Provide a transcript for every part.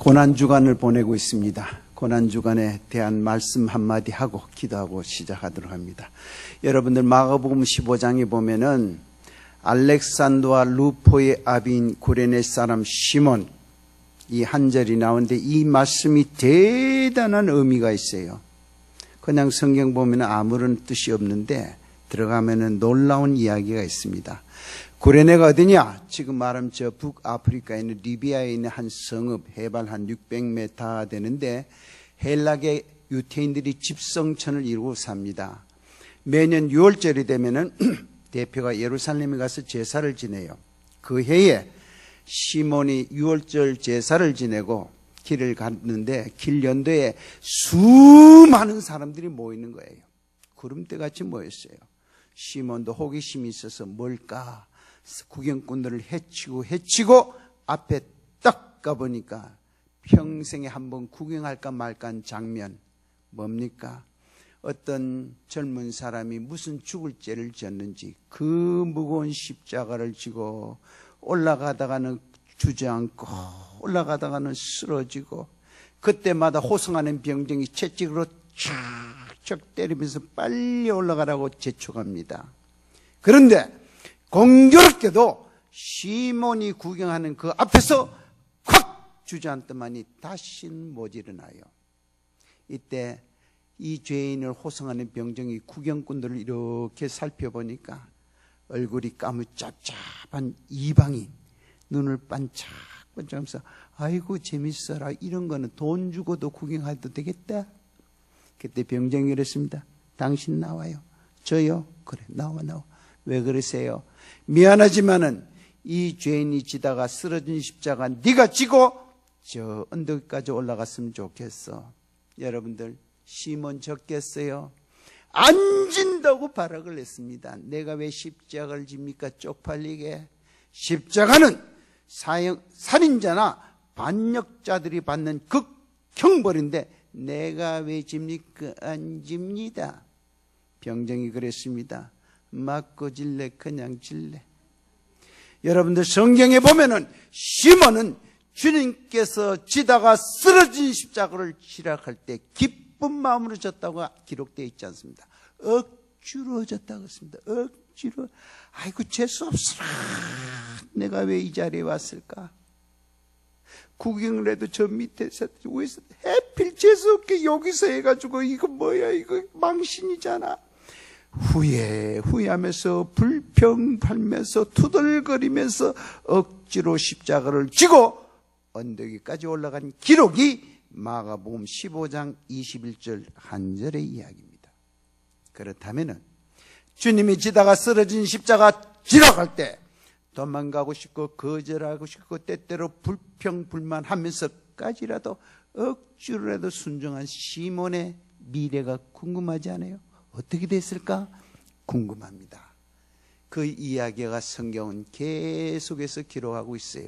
고난주간을 보내고 있습니다. 고난주간에 대한 말씀 한마디 하고 기도하고 시작하도록 합니다. 여러분들 마가복음 15장에 보면은 알렉산더와 루포의 아비인 구레네 사람 시몬, 이 한 절이 나오는데 이 말씀이 대단한 의미가 있어요. 그냥 성경 보면 아무런 뜻이 없는데 들어가면은 놀라운 이야기가 있습니다. 구레네가 어디냐? 지금 말하면 저 북아프리카에 있는 리비아에 있는 한 성읍, 해발 한 600m 되는데 헬락의 유태인들이 집성촌을 이루고 삽니다. 매년 6월절이 되면은 대표가 예루살렘에 가서 제사를 지내요. 그 해에 시몬이 6월절 제사를 지내고 길을 갔는데 길 연도에 수많은 사람들이 모이는 거예요. 구름대같이 모였어요. 시몬도 호기심이 있어서 뭘까? 구경꾼들을 해치고 앞에 딱 가보니까 평생에 한번 구경할까 말까 한 장면, 뭡니까? 어떤 젊은 사람이 무슨 죽을 죄를 지었는지 그 무거운 십자가를 지고 올라가다가는 주저앉고 올라가다가는 쓰러지고 그때마다 호송하는 병정이 채찍으로 촥촥 때리면서 빨리 올라가라고 재촉합니다. 그런데 공교롭게도 시몬이 구경하는 그 앞에서 콱 주저앉더만이 다시는 못 일어나요. 이때 이 죄인을 호송하는 병정이 구경꾼들을 이렇게 살펴보니까 얼굴이 까무잡잡한 이방인, 눈을 반짝반짝하면서 아이고 재밌어라, 이런 거는 돈 주고도 구경해도 되겠다. 그때 병정이 이랬습니다. 당신 나와요. 저요? 그래, 나와. 왜 그러세요? 미안하지만은 이 죄인이 지다가 쓰러진 십자가 네가 지고 저 언덕까지 올라갔으면 좋겠어. 여러분들, 시몬 적겠어요? 안 진다고 발악을 했습니다. 내가 왜 십자가를 집니까? 쪽팔리게. 십자가는 살인자나 반역자들이 받는 극형벌인데 내가 왜 집니까? 안 집니다. 병정이 그랬습니다. 맞고 질래, 그냥 질래. 여러분들 성경에 보면은 시몬은 주님께서 지다가 쓰러진 십자가를 지락할 때 기쁜 마음으로 졌다고 기록되어 있지 않습니다. 억지로 졌다고 했습니다. 억지로. 아이고 재수 없으라. 내가 왜 이 자리에 왔을까? 구경을 해도 저 밑에서 왜 해필 재수 없게 여기서 해가지고 이거 뭐야, 이거 망신이잖아. 후회하면서 불평하면서 투덜거리면서 억지로 십자가를 쥐고 언덕위까지 올라간 기록이 마가복음 15장 21절 한 절의 이야기입니다. 그렇다면 주님이 지다가 쓰러진 십자가 지나갈 때 도망가고 싶고 거절하고 싶고 때때로 불평불만하면서까지라도 억지로라도 순종한 시몬의 미래가 궁금하지 않아요? 어떻게 됐을까? 궁금합니다. 그 이야기가 성경은 계속해서 기록하고 있어요.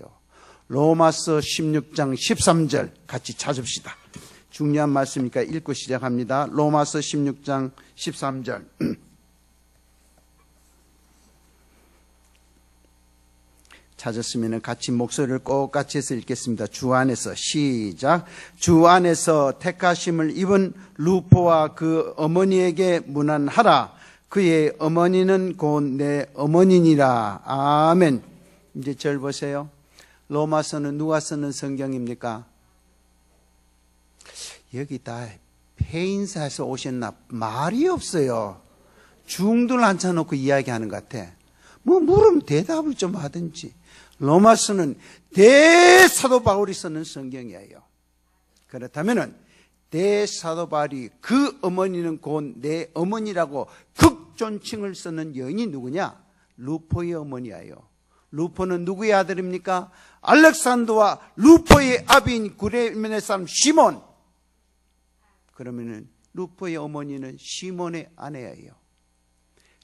로마서 16장 13절 같이 찾읍시다. 중요한 말씀이니까 읽고 시작합니다. 로마서 16장 13절. 찾았으면 같이 목소리를 꼭 같이 해서 읽겠습니다. 주 안에서 시작. 주 안에서 택하심을 입은 루포와 그 어머니에게 문안하라. 그의 어머니는 곧 내 어머니니라. 아멘. 이제 절 보세요. 로마서는 누가 쓰는 성경입니까? 여기 다 폐인사에서 오셨나? 말이 없어요. 중들 앉혀놓고 이야기하는 것 같아. 뭐 물으면 대답을 좀 하든지. 로마서는 대사도 바울이 쓰는 성경이에요. 그렇다면은 대사도 바울이 그 어머니는 곧 내 어머니라고 극존칭을 쓰는 여인이 누구냐? 루포의 어머니예요. 루포는 누구의 아들입니까? 알렉산더와 루포의 아비인 구레네 사람 시몬. 그러면은 루포의 어머니는 시몬의 아내예요.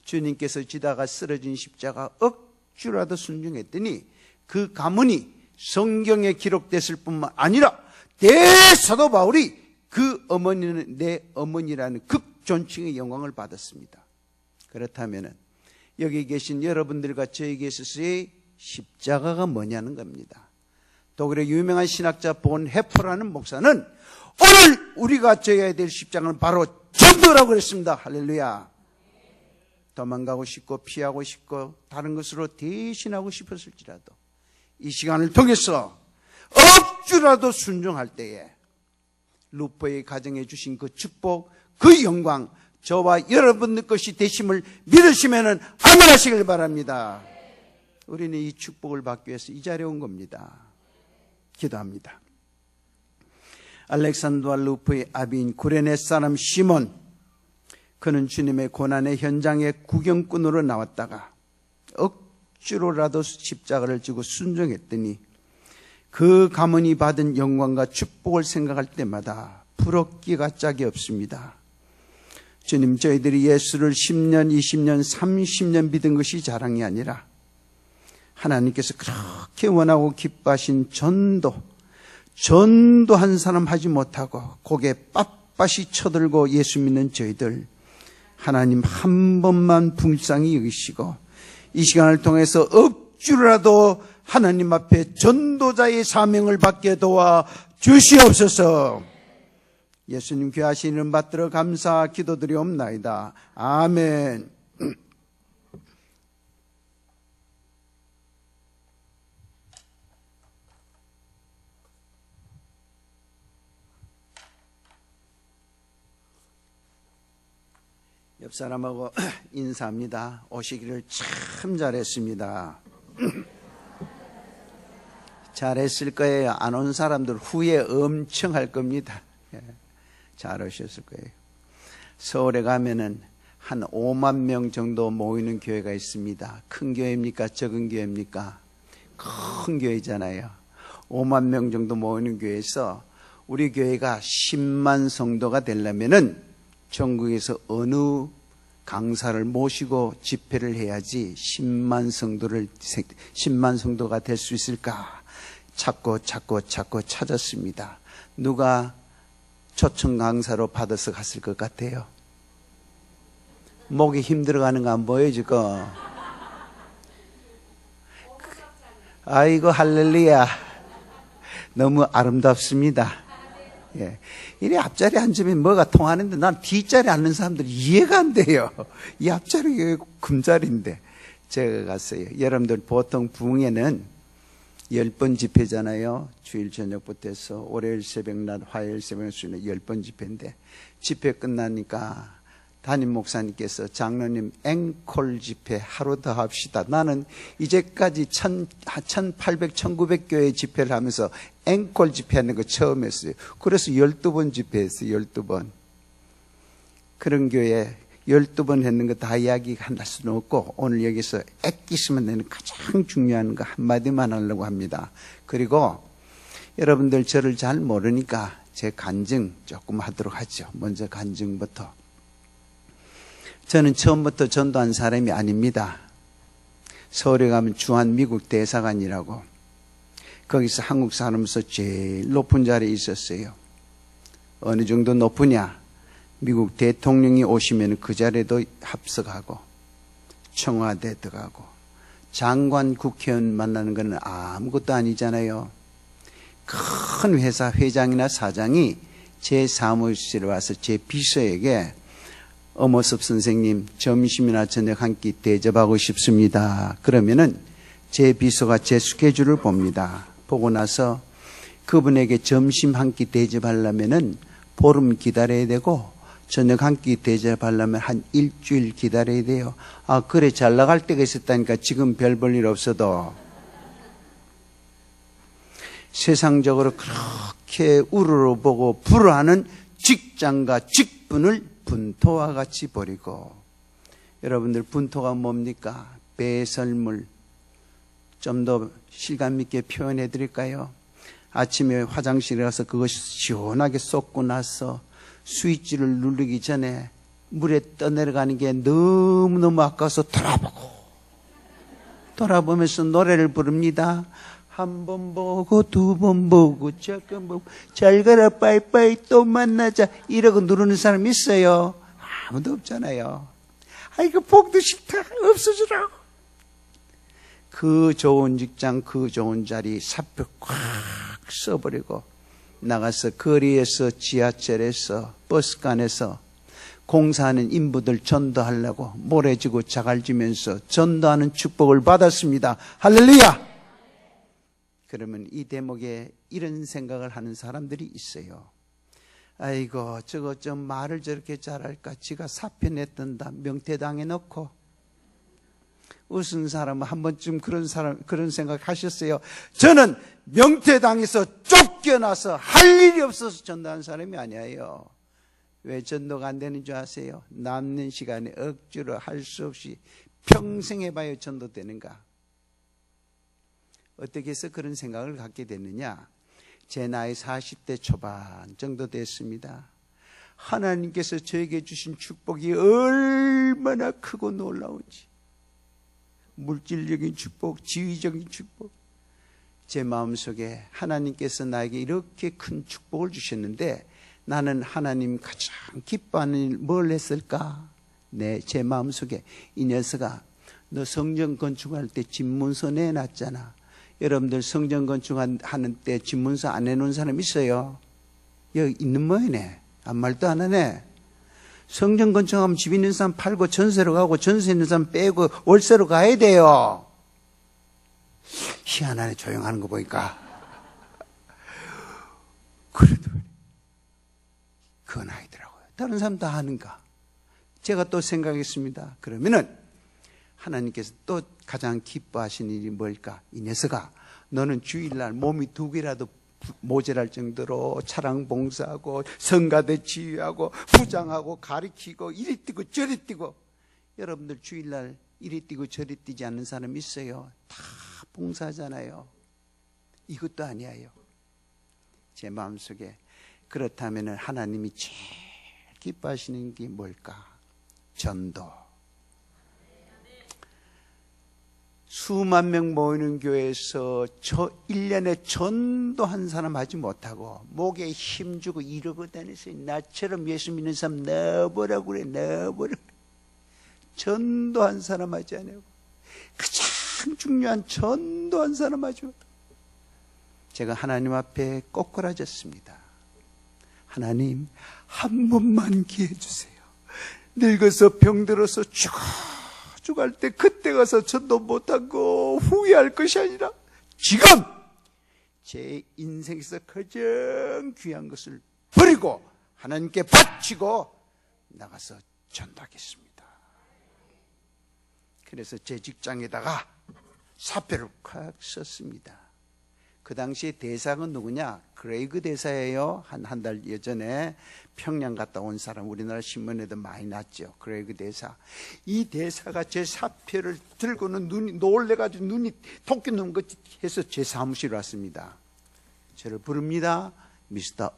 주님께서 지다가 쓰러진 십자가 억지로라도 순종했더니 그 가문이 성경에 기록됐을 뿐만 아니라 대사도 바울이 그 어머니는 내 어머니라는 극존칭의 영광을 받았습니다. 그렇다면 여기 계신 여러분들과 저에게 있어서의 십자가가 뭐냐는 겁니다. 독일의 유명한 신학자 본 헤퍼라는 목사는 오늘 우리가 져야 될 십자가는 바로 전도라고 그랬습니다. 할렐루야. 도망가고 싶고 피하고 싶고 다른 것으로 대신하고 싶었을지라도 이 시간을 통해서 억지라도 순종할 때에 루포의 가정에 주신 그 축복, 그 영광 저와 여러분들 것이 되심을 믿으시면 아멘 하시길 바랍니다. 우리는 이 축복을 받기 위해서 이 자리에 온 겁니다. 기도합니다. 알렉산드와 루포의 아비인 구레네 사람 시몬, 그는 주님의 고난의 현장에 구경꾼으로 나왔다가 억지로라도 십자가를 지고 순종했더니 그 가문이 받은 영광과 축복을 생각할 때마다 부럽기가 짝이 없습니다. 주님, 저희들이 예수를 10년, 20년, 30년 믿은 것이 자랑이 아니라 하나님께서 그렇게 원하고 기뻐하신 전도 한 사람 하지 못하고 고개 빳빳이 쳐들고 예수 믿는 저희들, 하나님 한 번만 불쌍히 여기시고 이 시간을 통해서 억지로라도 하나님 앞에 전도자의 사명을 받게 도와 주시옵소서. 예수님 귀하신 이름 받들어 감사 기도드리옵나이다. 아멘. 옆 사람하고 인사합니다. 오시기를 참 잘했습니다. 잘했을 거예요. 안 온 사람들 후회 엄청 할 겁니다. 잘 오셨을 거예요. 서울에 가면은 한 5만 명 정도 모이는 교회가 있습니다. 큰 교회입니까? 적은 교회입니까? 큰 교회잖아요. 5만 명 정도 모이는 교회에서 우리 교회가 10만 성도가 되려면은 전국에서 어느 강사를 모시고 집회를 해야지 10만 성도가 될 수 있을까 찾고 찾았습니다. 누가 초청 강사로 받아서 갔을 것 같아요? 목이 힘들어가는 거 안 보여 지금? 아이고 할렐루야. 너무 아름답습니다. 예. 이래 앞자리에 앉으면 뭐가 통하는데 난 뒷자리에 앉는 사람들이 이해가 안 돼요. 이 앞자리가 금자리인데. 제가 갔어요. 여러분들 보통 부흥회는 10번 집회잖아요. 주일 저녁부터 해서 월요일 새벽낮, 화요일 새벽, 수요일 10번 집회인데 집회 끝나니까 담임 목사님께서 장로님 앵콜 집회 하루 더 합시다. 나는 이제까지 1800, 1900교회 집회를 하면서 앵콜 집회하는 거 처음 했어요. 그래서 12번 집회했어요. 12번. 그런 교회 12번 했는 거 다 이야기할 수는 없고 오늘 여기서 애끼시면 되는 가장 중요한 거 한마디만 하려고 합니다. 그리고 여러분들 저를 잘 모르니까 제 간증 조금 하도록 하죠. 먼저 간증부터. 저는 처음부터 전도한 사람이 아닙니다. 서울에 가면 주한 미국 대사관이라고 거기서 한국 살면서 제일 높은 자리에 있었어요. 어느 정도 높으냐? 미국 대통령이 오시면 그 자리에도 합석하고 청와대 들어가고 장관 국회의원 만나는 건 아무것도 아니잖아요. 큰 회사 회장이나 사장이 제 사무실에 와서 제 비서에게 어머섭 선생님 점심이나 저녁 한 끼 대접하고 싶습니다. 그러면은 제 비서가 제 스케줄을 봅니다. 보고 나서 그분에게 점심 한 끼 대접하려면은 보름 기다려야 되고 저녁 한 끼 대접하려면 한 일주일 기다려야 돼요. 아 그래 잘 나갈 때가 있었다니까. 지금 별 볼 일 없어도 세상적으로 그렇게 우러러보고 불화하는 직장과 직분을 분토와 같이 버리고. 여러분들 분토가 뭡니까? 배설물. 좀 더 실감 있게 표현해 드릴까요? 아침에 화장실에 가서 그것이 시원하게 쏟고 나서 스위치를 누르기 전에 물에 떠내려가는 게 너무너무 아까워서 돌아보면서 노래를 부릅니다. 한 번 보고 두 번 보고 잠깐 보고 잘 가라 빠이빠이 또 만나자 이러고 누르는 사람 있어요? 아무도 없잖아요. 아이고 복도 싫다 없어지라고. 그 좋은 직장, 그 좋은 자리 사표 꽉 써버리고 나가서 거리에서, 지하철에서, 버스간에서 공사하는 인부들 전도하려고 모래지고 자갈지면서 전도하는 축복을 받았습니다. 할렐루야! 그러면 이 대목에 이런 생각을 하는 사람들이 있어요. 아이고, 저거 좀 말을 저렇게 잘할까? 지가 사표 냈던다. 명태당에 넣고. 웃은 사람은 한 번쯤 그런 생각 하셨어요. 저는 명태당에서 쫓겨나서 할 일이 없어서 전도한 사람이 아니에요. 왜 전도가 안 되는 줄 아세요? 남는 시간에 억지로 할 수 없이 평생 해봐야 전도되는가? 어떻게 해서 그런 생각을 갖게 됐느냐? 제 나이 40대 초반 정도 됐습니다. 하나님께서 저에게 주신 축복이 얼마나 크고 놀라운지, 물질적인 축복, 지위적인 축복, 제 마음속에 하나님께서 나에게 이렇게 큰 축복을 주셨는데 나는 하나님 가장 기뻐하는 일 뭘 했을까? 제 마음속에 이 녀석아, 너 성전 건축할 때 집문서 내놨잖아. 여러분들 성전 건축하는 때 집문서 안 내놓은 사람 있어요? 여기 있는 모양이네. 아무 말도 안 하네. 성전 건축하면 집 있는 사람 팔고 전세로 가고 전세 있는 사람 빼고 월세로 가야 돼요. 희한하네, 조용하는 거 보니까. 그래도 그건 아니더라고요. 다른 사람 다 하는가? 제가 또 생각했습니다. 그러면은 하나님께서 또 가장 기뻐하시는 일이 뭘까? 이 녀석아, 너는 주일날 몸이 2개라도 모자랄 정도로 차량 봉사하고 성가대 지휘하고 부장하고 가리키고 이리 뛰고 저리 뛰고. 여러분들 주일날 이리 뛰고 저리 뛰지 않는 사람 있어요? 다 봉사하잖아요. 이것도 아니에요. 제 마음속에 그렇다면 하나님이 제일 기뻐하시는 게 뭘까? 전도. 수만 명 모이는 교회에서 저 1년에 전도한 사람 하지 못하고 목에 힘주고 이러고 다니세요. 나처럼 예수 믿는 사람 넣어보라고 그래. 넣어보라고. 전도한 사람 하지 않아요. 가장 중요한 전도한 사람 하지 못하고. 제가 하나님 앞에 꼬꾸라졌습니다. 하나님, 한 번만 기회 주세요. 늙어서 병들어서 죽어갈 때 그때 가서 전도 못하고 후회할 것이 아니라 지금 제 인생에서 가장 귀한 것을 버리고 하나님께 바치고 나가서 전도하겠습니다. 그래서 제 직장에다가 사표를 콱 썼습니다. 그 당시에 대사가 누구냐? 그레이그 대사예요. 한 달 예전에 평양 갔다 온 사람, 우리나라 신문에도 많이 났죠. 그레이그 대사. 이 대사가 제 사표를 들고는 눈이 놀래가지고 눈이 토끼 눈 것 해서 제 사무실에 왔습니다. 저를 부릅니다. 미스터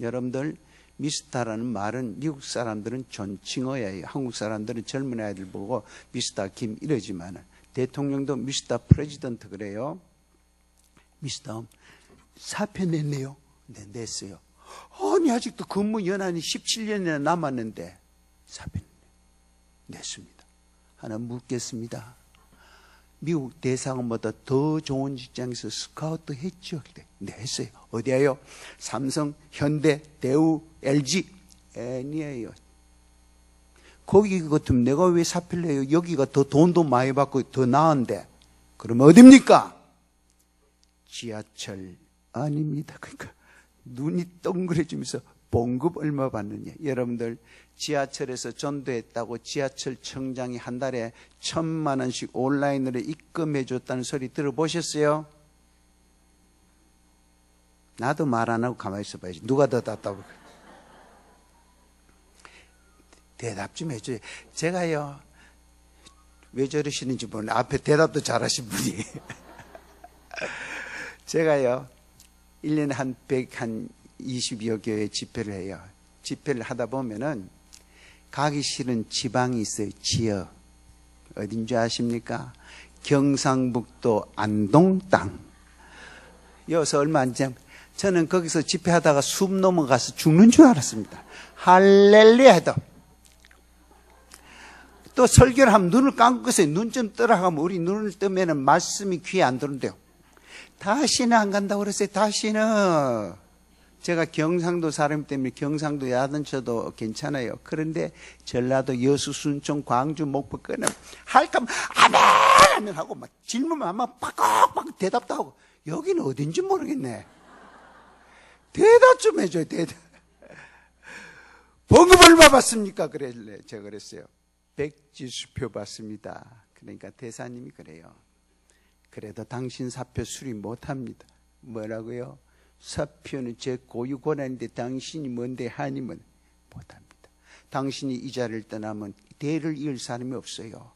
여러분들, 미스터라는 말은 미국 사람들은 존칭어예요. 한국 사람들은 젊은 아이들 보고 미스터 김 이러지만 대통령도 미스터 프레지던트 그래요. 미스터 사표 냈네요. 네, 냈어요. 아니 아직도 근무 연한이 17년이나 남았는데 사표 냈습니다. 하나 묻겠습니다. 미국 대사관보다 더 좋은 직장에서 스카우트 했죠? 네, 했어요. 어디에요? 삼성, 현대, 대우, LG? 아니에요. 거기 같으면 내가 왜 사표를 내요? 여기가 더 돈도 많이 받고 더 나은데. 그러면 어딥니까? 지하철 아닙니다. 그러니까 눈이 동그래지면서 봉급 얼마 받느냐. 여러분들 지하철에서 전도했다고 지하철 청장이 한 달에 1,000만 원씩 온라인으로 입금해 줬다는 소리 들어보셨어요? 나도 말 안 하고 가만히 있어봐야지. 누가 더 답답하고. 대답 좀 해줘요. 제가요, 왜 저러시는지 모르겠는데 앞에 대답도 잘하신 분이 제가요 1년에 한 120여 교회 집회를 해요. 집회를 하다 보면은 가기 싫은 지방이 있어요. 지역. 어딘지 아십니까? 경상북도 안동 땅. 여기서 얼마 안 전 저는 거기서 집회하다가 숨 넘어가서 죽는 줄 알았습니다. 할렐루야 해도 또 설교를 하면 눈을 감고 있어요. 눈 좀 뜨라 하면 우리 눈을 뜨면은 말씀이 귀에 안 들어온대요. 다시는 안 간다고 그랬어요. 다시는. 제가 경상도 사람 때문에 경상도 야단쳐도 괜찮아요. 그런데 전라도 여수, 순천, 광주, 목포 끄는 할까면 아멘 하고 막 질문만 하면 빡빡 대답도 하고 여기는 어딘지 모르겠네. 대답 좀 해줘요. 대답. 봉급 얼마 받습니까? 그랬래. 제가 그랬어요. 백지수표 받습니다. 그러니까 대사님이 그래요. 그래도 당신 사표 수리 못합니다. 뭐라고요? 사표는 제 고유 권한인데 당신이 뭔데 하니면 못합니다. 당신이 이 자리를 떠나면 대를 이을 사람이 없어요.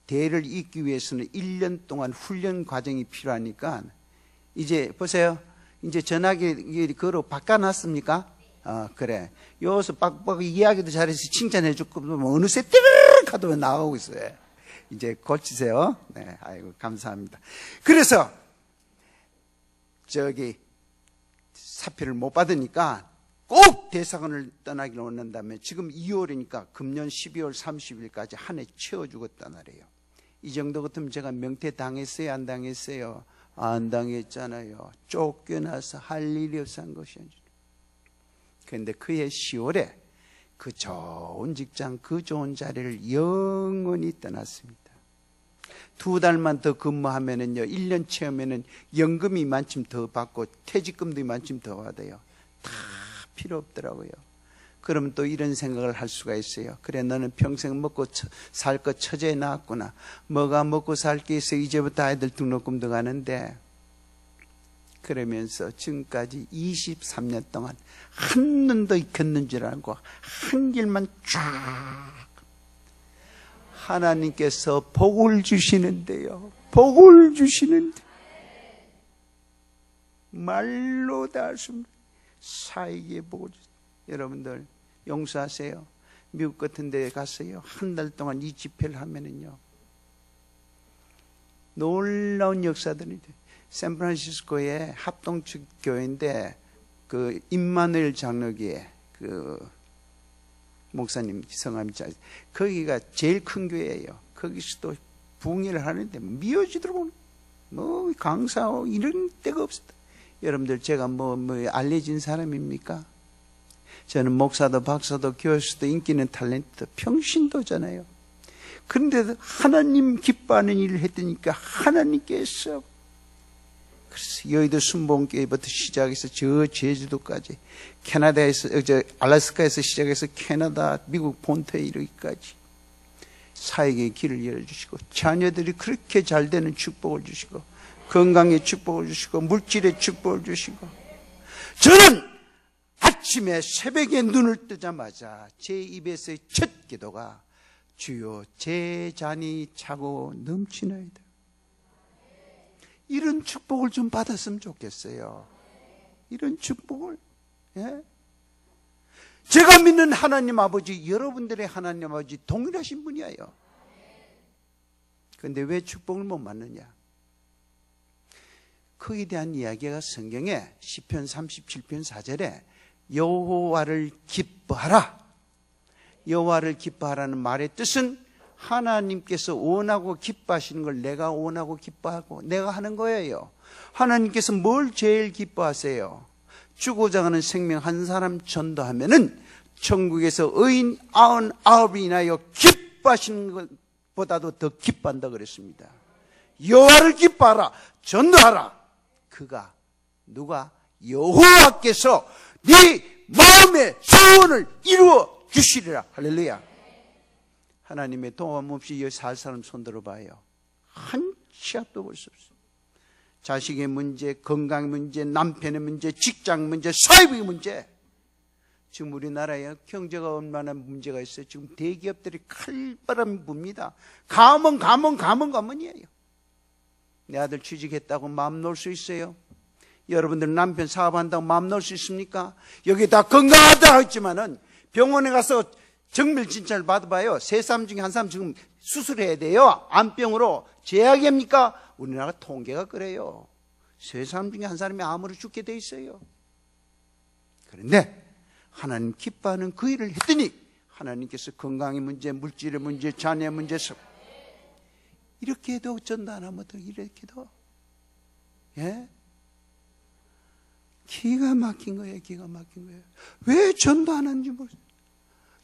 대를 잇기 위해서는 1년 동안 훈련 과정이 필요하니까 이제 보세요. 이제 전화기 그로 바꿔놨습니까? 그래. 여기서 빡빡 이야기도 잘해서 칭찬해 줬고 어느새 띠르륵 하도 나가고 있어요. 이제 고치세요. 네, 아이고 감사합니다. 그래서 저기 사표를 못 받으니까 꼭 대사관을 떠나기를 원한다면 지금 2월이니까 금년 12월 30일까지 한 해 채워주고 떠나래요. 이 정도 같으면 제가 명퇴 당했어요? 안 당했어요? 안 당했잖아요. 쫓겨나서 할 일이 없어 한 것이 아니죠. 그런데 그해 10월에 그 좋은 직장, 그 좋은 자리를 영원히 떠났습니다. 2달만 더 근무하면은요, 1년 채우면은 연금이 이만큼 더 받고 퇴직금도 이만큼 더 받아요. 다 필요 없더라고요. 그러면 또 이런 생각을 할 수가 있어요. 그래, 너는 평생 먹고 살 거 처제에 낳았구나. 뭐가 먹고 살 게 있어. 이제부터 아이들 등록금도 가는데. 그러면서 지금까지 23년 동안 한 눈도 익혔는 줄 알고 한 길만 쫙 하나님께서 복을 주시는데요. 복을 주시는데 말로 다 할 수 없는 사에게 복을 주시는데 여러분들 용서하세요. 미국 같은 데 갔어요. 한 달 동안 이 집회를 하면은요 놀라운 역사들이 돼요. 샌프란시스코의 합동측 교회인데 그 임마누엘 장로교회 그 목사님 성함이 잘 거기가 제일 큰 교회예요. 거기서도 붕괴를 하는데 미어지더라고. 뭐 강사하고 이런 데가 없었다. 여러분들 제가 뭐 알려진 사람입니까? 저는 목사도 박사도 교수도 인기는 탤런트도 평신도잖아요. 그런데도 하나님 기뻐하는 일을 했더니까 하나님께서 그래서 여의도 순복음교회부터 시작해서 저 제주도까지 캐나다에서 알래스카에서 시작해서 캐나다 미국 본토에 이르기까지 사역의 길을 열어주시고 자녀들이 그렇게 잘 되는 축복을 주시고 건강의 축복을 주시고 물질의 축복을 주시고 저는 아침에 새벽에 눈을 뜨자마자 제 입에서의 첫 기도가 주여 제 잔이 차고 넘치나이다. 이런 축복을 좀 받았으면 좋겠어요. 이런 축복을. 예? 제가 믿는 하나님 아버지, 여러분들의 하나님 아버지 동일하신 분이에요. 그런데 왜 축복을 못 받느냐? 그에 대한 이야기가 성경에 시편 37편 4절에 여호와를 기뻐하라. 여호와를 기뻐하라는 말의 뜻은 하나님께서 원하고 기뻐하시는 걸 내가 원하고 기뻐하고 내가 하는 거예요. 하나님께서 뭘 제일 기뻐하세요? 죽고자 하는 생명 한 사람 전도하면은 천국에서 의인 99이 인하여 기뻐하시는 것보다도 더 기뻐한다 그랬습니다. 여호와를 기뻐하라. 전도하라. 그가 누가? 여호와께서 네 마음의 소원을 이루어 주시리라. 할렐루야. 하나님의 도움 없이 여기 살 사람 손 들어봐요. 한 치 앞도 볼 수 없어요. 자식의 문제, 건강 문제, 남편의 문제, 직장 문제, 사회의 문제. 지금 우리나라에 경제가 얼마나 문제가 있어요. 지금 대기업들이 칼바람 붑니다. 가문이에요. 내 아들 취직했다고 마음 놓을 수 있어요? 여러분들 남편 사업한다고 마음 놓을 수 있습니까? 여기 다 건강하다 했지만은 병원에 가서 정밀 진찰 받아봐요. 세 사람 중에 한 사람 지금 수술해야 돼요. 암병으로 제약입니까? 우리나라 통계가 그래요. 세 사람 중에 한 사람이 암으로 죽게 돼 있어요. 그런데 하나님 기뻐하는 그 일을 했더니 하나님께서 건강의 문제, 물질의 문제, 자녀의 문제, 이렇게 해도 전도 안 하면 어떻게 이렇게 해도, 예? 기가 막힌 거예요. 기가 막힌 거예요. 왜 전도 안 하는지 모르겠어요.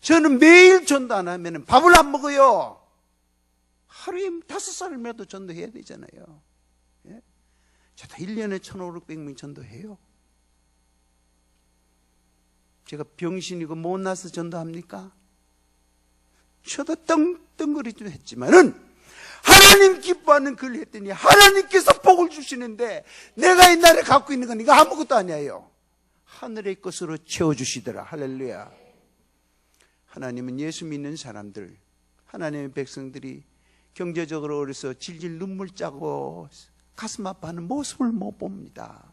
저는 매일 전도 안 하면 밥을 안 먹어요. 하루에 5살이라도 전도해야 되잖아요. 예? 저도 1년에 1,500명 전도해요. 제가 병신이고 못나서 전도합니까? 저도 떵떵거리도 했지만은 하나님 기뻐하는 글 했더니 하나님께서 복을 주시는데 내가 옛날에 갖고 있는 건 이거 아무것도 아니에요. 하늘의 것으로 채워주시더라. 할렐루야. 하나님은 예수 믿는 사람들, 하나님의 백성들이 경제적으로 어려서 질질 눈물 짜고 가슴 아파하는 모습을 못 봅니다.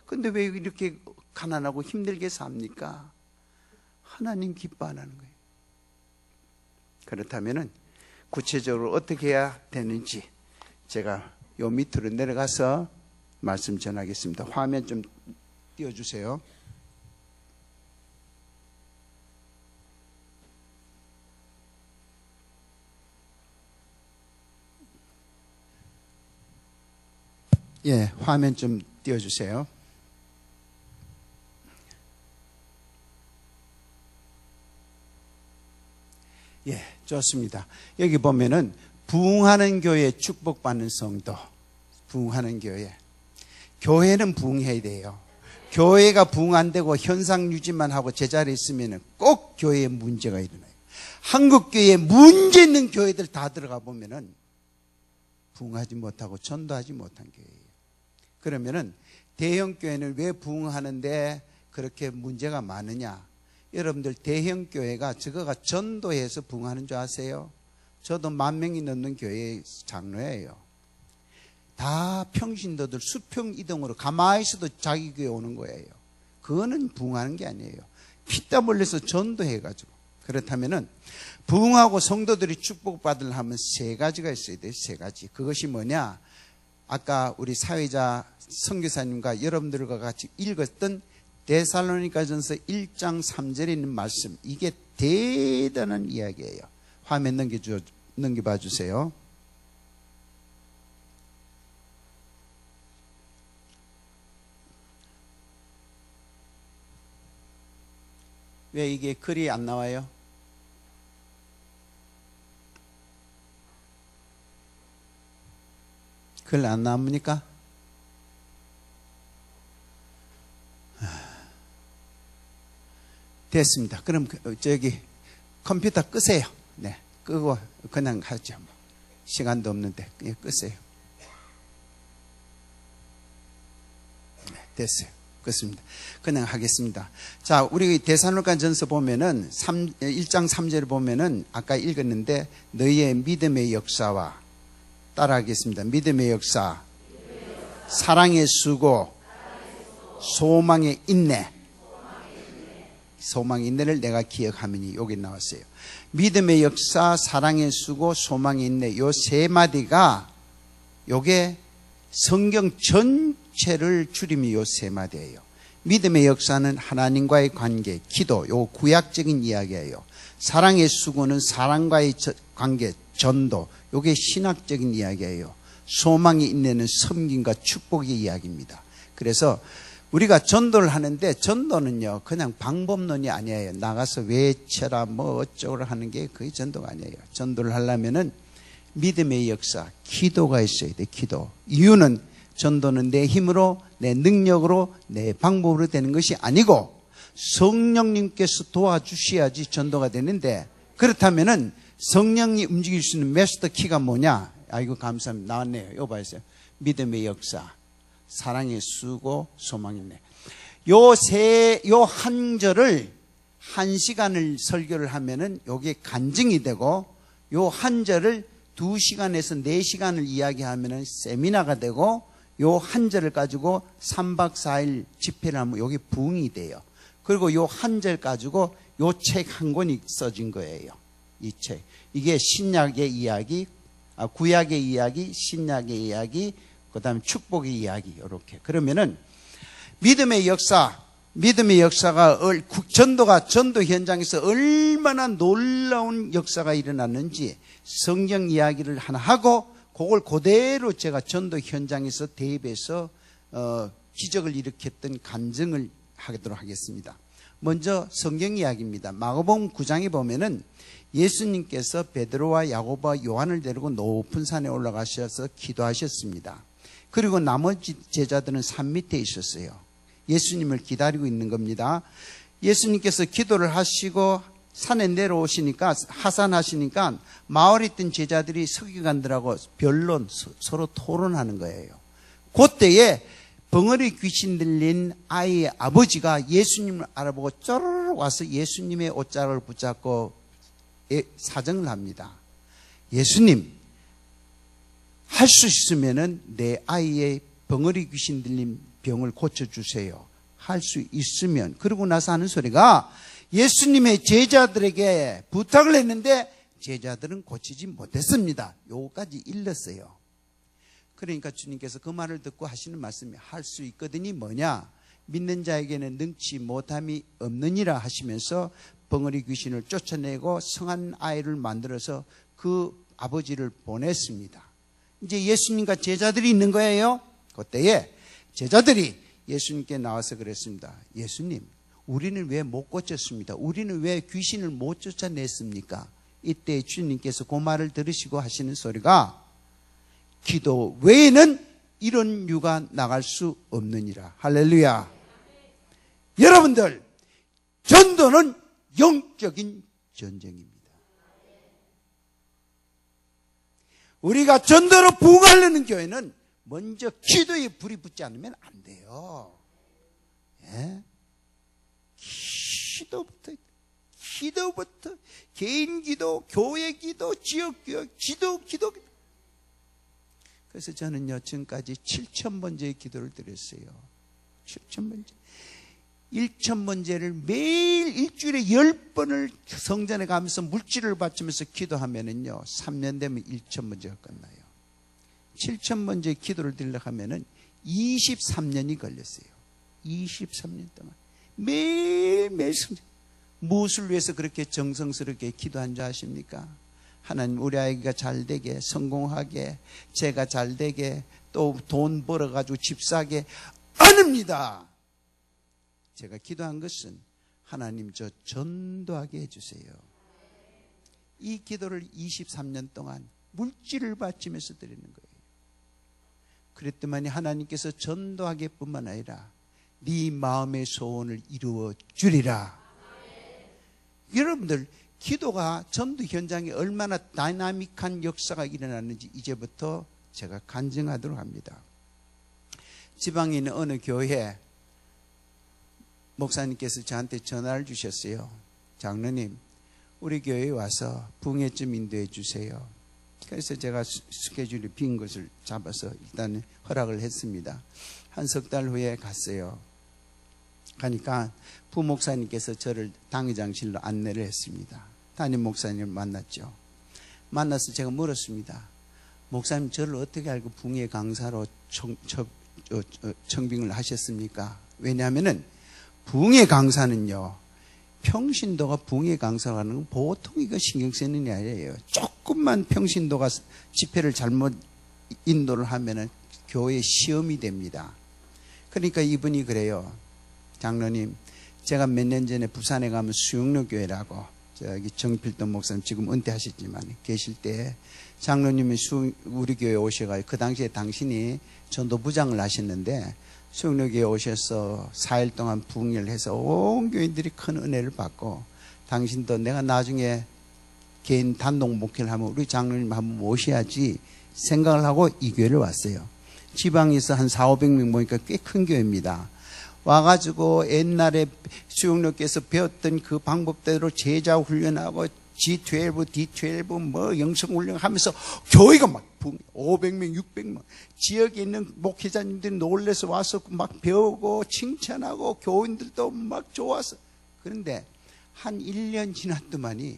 그런데 왜 이렇게 가난하고 힘들게 삽니까? 하나님 기뻐 안 하는 거예요. 그렇다면 구체적으로 어떻게 해야 되는지 제가 요 밑으로 내려가서 말씀 전하겠습니다. 화면 좀 띄워주세요. 예, 화면 좀 띄워주세요. 예, 좋습니다. 여기 보면은 부흥하는 교회, 축복받는 성도, 부흥하는 교회. 교회는 부흥해야 돼요. 교회가 부흥 안 되고 현상 유지만 하고 제자리에 있으면은 꼭 교회에 문제가 일어나요. 한국 교회에 문제 있는 교회들 다 들어가 보면은 부흥하지 못하고 전도하지 못한 교회예요. 그러면은 대형 교회는 왜 부흥하는데 그렇게 문제가 많으냐? 여러분들 대형 교회가 저거가 전도해서 부흥하는 줄 아세요? 저도 10,000명이 넘는 교회의 장로예요. 다 평신도들 수평 이동으로 가만히 있어도 자기 교회 오는 거예요. 그거는 부흥하는 게 아니에요. 피땀 흘려서 전도해가지고. 그렇다면은 부흥하고 성도들이 축복받으려 하면 3가지가 있어야 돼요. 3가지. 그것이 뭐냐? 아까 우리 사회자 선교사님과 여러분들과 같이 읽었던 데살로니가전서 1장 3절에 있는 말씀, 이게 대단한 이야기예요. 화면 넘겨봐 주세요. 왜 이게 글이 안 나와요? 글 안 나옵니까? 됐습니다. 그럼 저기 컴퓨터 끄세요. 네, 끄고 그냥 하죠. 시간도 없는데 그냥 끄세요. 네, 됐어요. 끄습니다. 그냥 하겠습니다. 자, 우리 데살로니가전서 보면은 1장 3절을 보면은 아까 읽었는데 너희의 믿음의 역사와 따라하겠습니다. 믿음의 역사, 사랑의 수고, 소망의 인내. 소망의 인내를 내가 기억하면이 여기 나왔어요. 믿음의 역사, 사랑의 수고, 소망의 인내, 요 3마디가 요게 성경 전체를 줄이면 요 3마디예요. 믿음의 역사는 하나님과의 관계, 기도, 요 구약적인 이야기예요. 사랑의 수고는 사랑과의 관계, 전도, 요게 신학적인 이야기예요. 소망의 인내는 섬김과 축복의 이야기입니다. 그래서 우리가 전도를 하는데 전도는요 그냥 방법론이 아니에요. 나가서 외쳐라 뭐 어쩌고를 하는 게 그게 전도가 아니에요. 전도를 하려면은 믿음의 역사, 기도가 있어야 돼. 기도. 이유는 전도는 내 힘으로, 내 능력으로, 내 방법으로 되는 것이 아니고 성령님께서 도와주셔야지 전도가 되는데, 그렇다면은 성령이 움직일 수 있는 마스터 키가 뭐냐? 아이고 감사합니다. 나왔네요. 이거 봐주세요. 믿음의 역사, 사랑의 수고, 소망의 인내. 요 한 절을 1시간을 설교를 하면은 요게 간증이 되고, 요 한 절을 2시간에서 4시간을 이야기하면은 세미나가 되고, 요 한 절을 가지고 3박 4일 집회를 하면 요게 부흥이 돼요. 그리고 요 한 절 가지고 요 책 한 권이 써진 거예요. 이 책. 이게 신약의 이야기, 구약의 이야기, 신약의 이야기, 그 다음에 축복의 이야기, 이렇게. 그러면은 믿음의 역사, 믿음의 역사가, 전도 현장에서 얼마나 놀라운 역사가 일어났는지 성경 이야기를 하나 하고, 그걸 그대로 제가 전도 현장에서 대입해서 기적을 일으켰던 간증을 하도록 하겠습니다. 먼저 성경 이야기입니다. 마가복음 9장에 보면은 예수님께서 베드로와 야고보와 요한을 데리고 높은 산에 올라가셔서 기도하셨습니다. 그리고 나머지 제자들은 산 밑에 있었어요. 예수님을 기다리고 있는 겁니다. 예수님께서 기도를 하시고 산에 내려오시니까, 하산하시니까 마을에 있던 제자들이 서기관들하고 변론, 서로 토론하는 거예요. 그때에 벙어리 귀신 들린 아이의 아버지가 예수님을 알아보고 쪼르르 와서 예수님의 옷자락을 붙잡고 사정을 합니다. 예수님, 할 수 있으면은 내 아이의 벙어리 귀신 들린 병을 고쳐주세요. 할 수 있으면. 그러고 나서 하는 소리가, 예수님의 제자들에게 부탁을 했는데 제자들은 고치지 못했습니다. 요거까지 일렀어요. 그러니까 주님께서 그 말을 듣고 하시는 말씀이, 할 수 있거든이 뭐냐? 믿는 자에게는 능치 못함이 없느니라 하시면서 벙어리 귀신을 쫓아내고 성한 아이를 만들어서 그 아버지를 보냈습니다. 이제 예수님과 제자들이 있는 거예요. 그때에 제자들이 예수님께 나와서 그랬습니다. 예수님, 우리는 왜 못 고쳤습니다. 우리는 왜 귀신을 못 쫓아냈습니까? 이때 주님께서 그 말을 들으시고 하시는 소리가, 기도 외에는 이런 유가 나갈 수 없느니라. 할렐루야. 여러분들, 전도는 영적인 전쟁입니다. 우리가 전도로 부흥하려는 교회는 먼저 기도에 불이 붙지 않으면 안 돼요. 예? 기도부터 개인 기도, 교회 기도, 지역 기도. 그래서 저는요, 지금까지 7,000번째의 기도를 드렸어요. 7,000번째. 1,000번째를 매일 일주일에 10번을 성전에 가면서 물질을 바치면서 기도하면은요, 3년 되면 1,000번째가 끝나요. 7,000번째 기도를 드리려고 하면은 23년이 걸렸어요. 23년 동안. 매일매일 성전. 무엇을 위해서 그렇게 정성스럽게 기도한 줄 아십니까? 하나님, 우리 아이가 잘 되게, 성공하게, 제가 잘 되게, 또 돈 벌어가지고 집 사게. 아닙니다. 제가 기도한 것은, 하나님, 저 전도하게 해주세요. 이 기도를 23년 동안 물질을 바치면서 드리는 거예요. 그랬더니 하나님께서 전도하게 뿐만 아니라 네 마음의 소원을 이루어 주리라. 여러분들, 기도가 전도 현장에 얼마나 다이나믹한 역사가 일어났는지 이제부터 제가 간증하도록 합니다. 지방에 있는 어느 교회 목사님께서 저한테 전화를 주셨어요. 장로님, 우리 교회에 와서 부흥회 좀 인도해 주세요. 그래서 제가 스케줄이 빈 것을 잡아서 일단 허락을 했습니다. 한 석 달 후에 갔어요. 가니까 부목사님께서 저를 당회장실로 안내를 했습니다. 담임 목사님을 만났죠. 만나서 제가 물었습니다. 목사님, 저를 어떻게 알고 부흥회 강사로 청빙을 하셨습니까? 왜냐하면은 부흥회 강사는요, 평신도가 부흥회 강사로 하는 건 보통 이거 신경 쓰는 게 아니에요. 조금만 평신도가 집회를 잘못 인도를 하면은 교회 시험이 됩니다. 그러니까 이분이 그래요. 장로님, 제가 몇 년 전에 부산에 가면 수영로 교회라고, 저기 정필돈 목사님 지금 은퇴하셨지만 계실 때 장로님이 우리 교회에 오셔가지고, 그 당시에 당신이 전도부장을 하셨는데 수영로 교회에 오셔서 4일 동안 부흥회를 해서 온 교인들이 큰 은혜를 받고, 당신도 내가 나중에 개인 단독 목회를 하면 우리 장로님 한번 모셔야지 생각을 하고 이 교회를 왔어요. 지방에서 한 400~500명 모니까 꽤 큰 교회입니다. 와가지고 옛날에 수영로께서 배웠던 그 방법대로 제자 훈련하고 G12, D12 뭐 영성 훈련하면서 교회가 막 500명, 600명 지역에 있는 목회자님들이 놀래서 와서 막 배우고 칭찬하고 교인들도 막 좋아서. 그런데 한 1년 지났더만이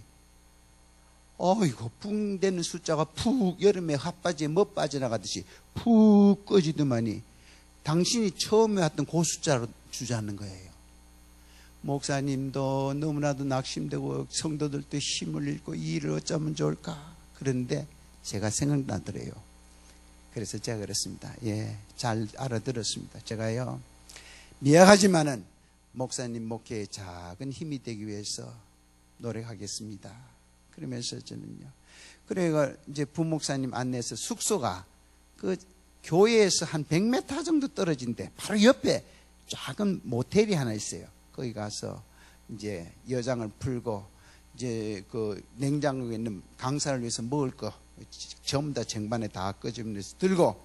어이구, 붕대는 숫자가 푹 여름에 핫바지에 멋 빠져나가듯이 푹 꺼지더만이 당신이 처음에 왔던 그 숫자로 주자는 거예요. 목사님도 너무나도 낙심되고 성도들도 힘을 잃고 이 일을 어쩌면 좋을까. 그런데 제가 생각나더래요. 그래서 제가 그랬습니다. 예, 잘 알아들었습니다. 제가요, 미약하지만은 목사님 목회에 작은 힘이 되기 위해서 노력하겠습니다. 그러면서 저는요, 그래가 이제 부목사님 안내해서 숙소가 그 교회에서 한 100m 정도 떨어진데 바로 옆에 작은 모텔이 하나 있어요. 거기 가서 이제 여장을 풀고 이제 그 냉장고에 있는 강사를 위해서 먹을 거 전부 다 쟁반에 다 끄집어내서 들고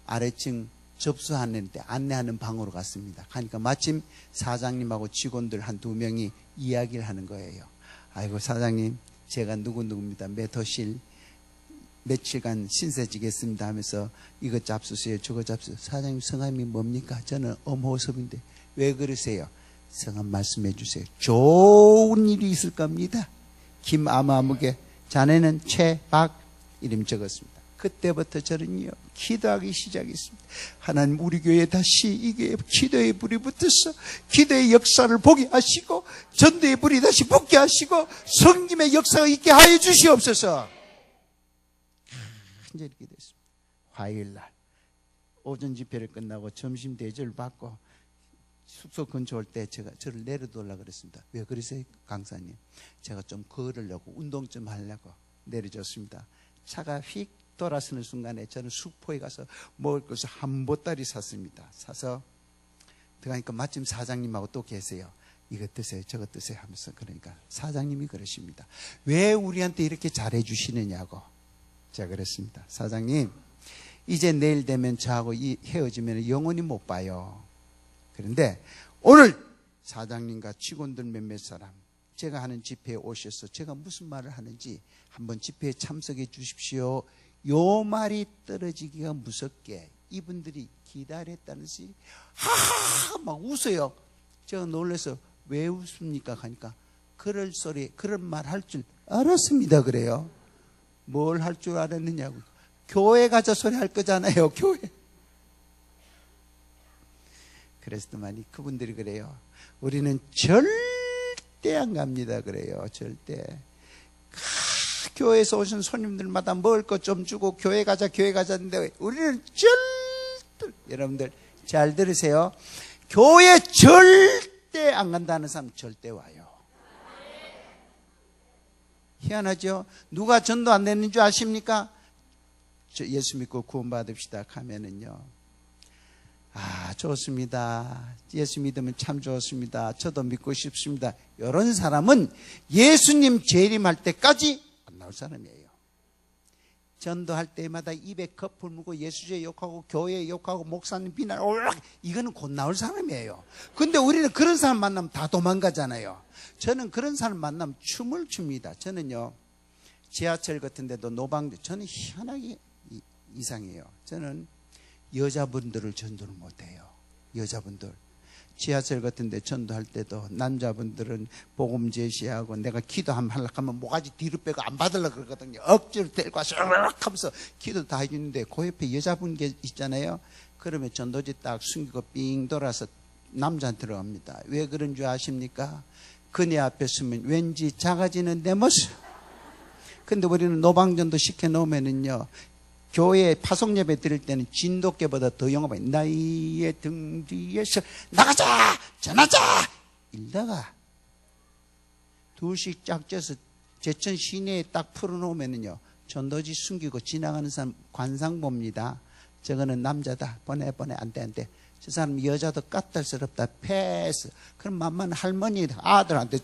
아래층 접수하는데 안내하는 방으로 갔습니다. 가니까 마침 사장님하고 직원들 한 2명이 이야기를 하는 거예요. 아이고 사장님, 제가 누구누구입니다. 몇 호실 며칠간 신세지겠습니다 하면서 이것 잡수세요, 저거 잡수세요. 사장님 성함이 뭡니까? 저는 엄호섭인데. 왜 그러세요? 성함 말씀해 주세요. 좋은 일이 있을 겁니다. 김아무아무개, 자네는 최박, 이름 적었습니다. 그때부터 저는요, 기도하기 시작했습니다. 하나님, 우리 교회에 다시 이게 기도의 불이 붙어서 기도의 역사를 보게 하시고 전도의 불이 다시 붙게 하시고 성김의 역사가 있게 하여 주시옵소서. 이제 이렇게 됐습니다. 화요일날 오전 집회를 끝나고 점심 대접을 받고 숙소 근처 올 때 제가 저를 내려놓으려고 그랬습니다. 왜 그러세요, 강사님? 제가 좀 걸으려고 운동 좀 하려고 내려줬습니다. 차가 휙 돌아서는 순간에 저는 숙포에 가서 먹을 것을 한 보따리 샀습니다. 사서 들어가니까 마침 사장님하고 또 계세요. 이거 드세요, 저거 드세요 하면서. 그러니까 사장님이 그러십니다. 왜 우리한테 이렇게 잘해 주시느냐고. 제가 그랬습니다. 사장님, 이제 내일 되면 저하고 헤어지면 영원히 못 봐요. 그런데 오늘 사장님과 직원들 몇몇 사람 제가 하는 집회에 오셔서 제가 무슨 말을 하는지 한번 집회에 참석해 주십시오. 요 말이 떨어지기가 무섭게 이분들이 기다렸다는 시 하하 막 웃어요. 제가 놀라서 왜 웃습니까 하니까 그럴 소리, 그런 말 할 줄 알았습니다. 그래요. 뭘 할 줄 알았느냐고. 교회 가서 소리 할 거잖아요. 교회. 그랬더니 그분들이 그래요. 우리는 절대 안 갑니다. 그래요. 절대. 교회에서 오신 손님들마다 먹을 것 좀 주고 교회 가자 하는데 우리는 절대, 여러분들 잘 들으세요. 교회 절대 안 간다는 사람 절대 와요. 희한하죠? 누가 전도 안 되는 줄 아십니까? 저 예수 믿고 구원받읍시다 하면은요, 아, 좋습니다. 예수 믿으면 참 좋습니다. 저도 믿고 싶습니다. 이런 사람은 예수님 재림할 때까지 안 나올 사람이에요. 전도할 때마다 입에 거풀 물고 예수제 욕하고 교회 욕하고 목사님 비난하고 이거는 곧 나올 사람이에요. 근데 우리는 그런 사람 만나면 다 도망가잖아요. 저는 그런 사람 만나면 춤을 춥니다. 저는요, 지하철 같은 데도 노방, 저는 희한하게 이상해요. 저는 여자분들을 전도를 못해요. 여자분들 지하철 같은 데 전도할 때도 남자분들은 복음 제시하고 내가 기도 한번 하려고 하면 모가지 뒤로 빼고 안 받으려고 그러거든요. 억지로 데리고 와서 하면서 기도 다 해주는데 그 옆에 여자분 있잖아요. 그러면 전도지 딱 숨기고 삥 돌아서 남자한테 들어갑니다. 왜 그런 줄 아십니까? 그네 앞에 서면 왠지 작아지는 내 모습. 근데 우리는 노방전도 시켜놓으면은요, 교회 파송 예배 드릴 때는 진돗개보다 더 영업해. 나의 등 뒤에서 나가자, 전하자 이러다가 둘씩 짝져서 제천 시내에 딱 풀어놓으면은요, 전도지 숨기고 지나가는 사람 관상 봅니다. 저거는 남자다. 보내 안 돼. 저 사람 여자도 까탈스럽다. 패스. 그럼 만만 할머니 아들한테.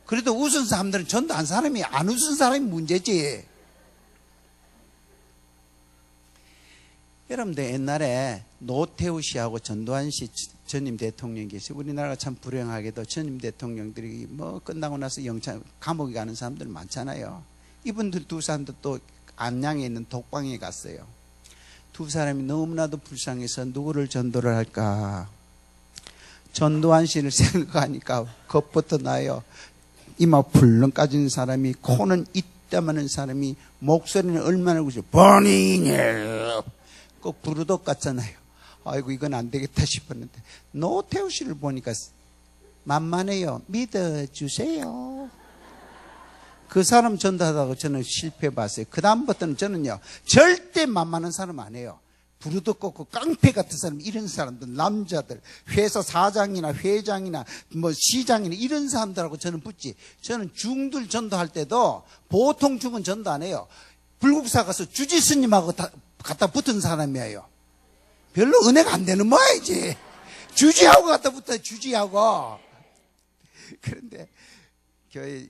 그래도 웃은 사람들은 전도 한 사람이 안 웃은 사람이 문제지. 여러분들 옛날에 노태우 씨하고 전두환 씨 전임 대통령이 계시고 우리나라가 참 불행하게도 전임 대통령들이 뭐 끝나고 나서 영장 감옥에 가는 사람들 많잖아요. 이분들 두 사람도 또 안양에 있는 독방에 갔어요. 두 사람이 너무나도 불쌍해서 누구를 전도를 할까. 전두환 씨를 생각하니까 겁부터 나요. 이마 불렁 까지는 사람이, 코는 이따만한 사람이, 목소리는 얼마나 그죠. 버닝해. 꼭 부르덕 같잖아요. 아이고 이건 안 되겠다 싶었는데 노태우 씨를 보니까 만만해요. 믿어주세요. 그 사람 전도하다가 저는 실패해봤어요. 그 다음부터는 저는요, 절대 만만한 사람 아니에요. 부르도 꺾고 깡패 같은 사람, 이런 사람들, 남자들, 회사 사장이나 회장이나 뭐 시장이나 이런 사람들하고 저는 붙지. 저는 중들 전도할 때도 보통 중은 전도 안 해요. 불국사 가서 주지스님하고 갖다 붙은 사람이에요. 별로 은혜가 안 되는 모양이지. 주지하고 갖다 붙어요, 주지하고. 그런데 교회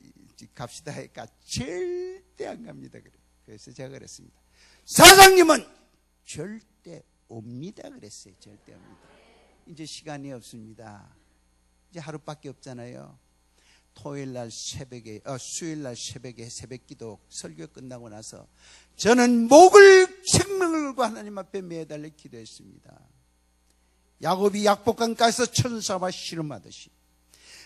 갑시다 하니까 절대 안 갑니다. 그래서 제가 그랬습니다. 사장님은 절대 옵니다. 그랬어요. 절대 옵니다. 이제 시간이 없습니다. 이제 하루밖에 없잖아요. 토요일날 새벽에, 수요일날 새벽에 새벽기도 설교 끝나고 나서 저는 목을 생명을 걸고 하나님 앞에 매달려 기도했습니다. 야곱이 약복강가에서 천사와 씨름하듯이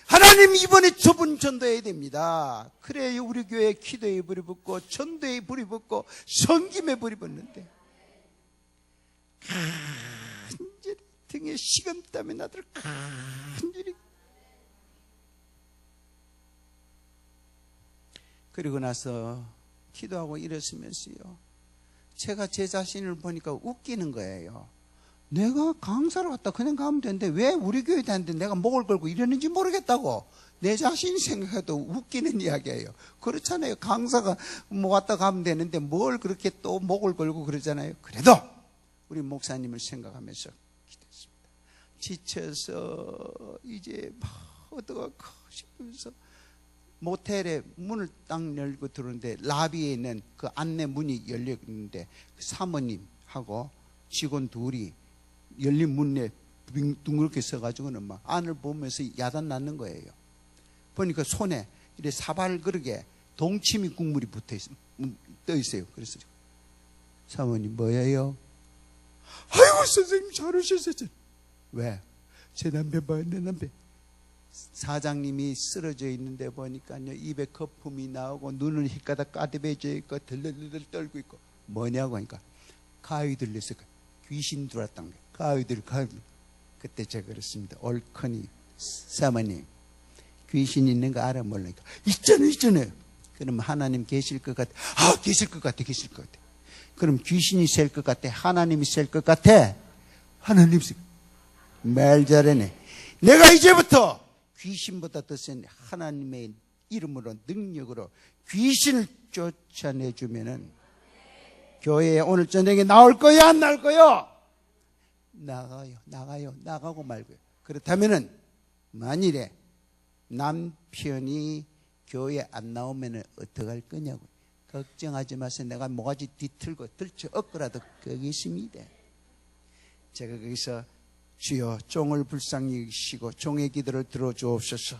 하나님 이번에 저분 전도해야 됩니다. 그래 우리 교회 기도에 불이 붙고 전도에 불이 붙고 섬김에 불이 붙는데 간절히 등에 식은땀이 나도록 간절히. 그리고 나서 기도하고 일었으면서요, 제가 제 자신을 보니까 웃기는 거예요. 내가 강사로 왔다 그냥 가면 되는데 왜 우리 교회 다니는데 내가 목을 걸고 이러는지 모르겠다고 내 자신이 생각해도 웃기는 이야기예요. 그렇잖아요. 강사가 뭐 왔다 가면 되는데 뭘 그렇게 또 목을 걸고 그러잖아요. 그래도 우리 목사님을 생각하면서 기도했습니다. 지쳐서 이제 막 어떡할까 싶으면서 모텔에 문을 딱 열고 들어오는데 라비에 있는 그 안내 문이 열려 있는데 사모님하고 직원 둘이 열린 문에 둥그렇게 서가지고는 막 안을 보면서 야단 낳는 거예요. 보니까 손에 이렇게 사발 그릇에 동치미 국물이 떠 있어요. 그래서 사모님 뭐예요? 아이고 선생님 잘 오셨어요. 왜? 제 남편 봐요. 내 남편. 사장님이 쓰러져 있는데 보니까요, 입에 거품이 나오고 눈을 힉가닥 까대배져 있고 덜덜덜 떨고 있고 뭐냐고 하니까 가위 들렸어요. 귀신 들어왔단 거예요. 가위들. 그때 제가 그랬습니다. 옳거니 사모님 귀신 있는 거 알아 몰라니까 있잖아요. 그럼 하나님 계실 것 같아. 계실 것 같아. 그럼 귀신이 셀 것 같아? 하나님이 셀 것 같아? 하나님 말 잘하네. 내가 이제부터 귀신보다 더 센 하나님의 이름으로 능력으로 귀신을 쫓아내주면은 교회에 오늘 저녁에 나올 거야 안 나올 거요? 나가고 말고요. 그렇다면은 만일에 남편이 교회에 안 나오면은 어떡할 거냐고. 걱정하지 마세요. 내가 모가지 뒤틀고 들쳐 업고라도 거기 있습니다. 제가 거기서 주여 종을 불쌍히 여기시고 종의 기도를 들어주옵소서.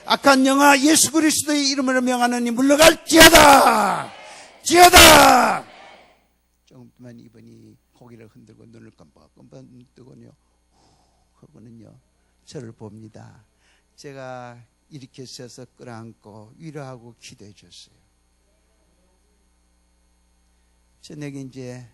악한 영아 예수 그리스도의 이름으로 명하노니 물러갈지어다. 조금만 이분이 고개를 흔들고 눈을 깜빡깜빡 뜨고요 하고는요 저를 봅니다. 제가 이렇게 서서 끌어안고 위로하고 기도해 줬어요. 저녁에 이제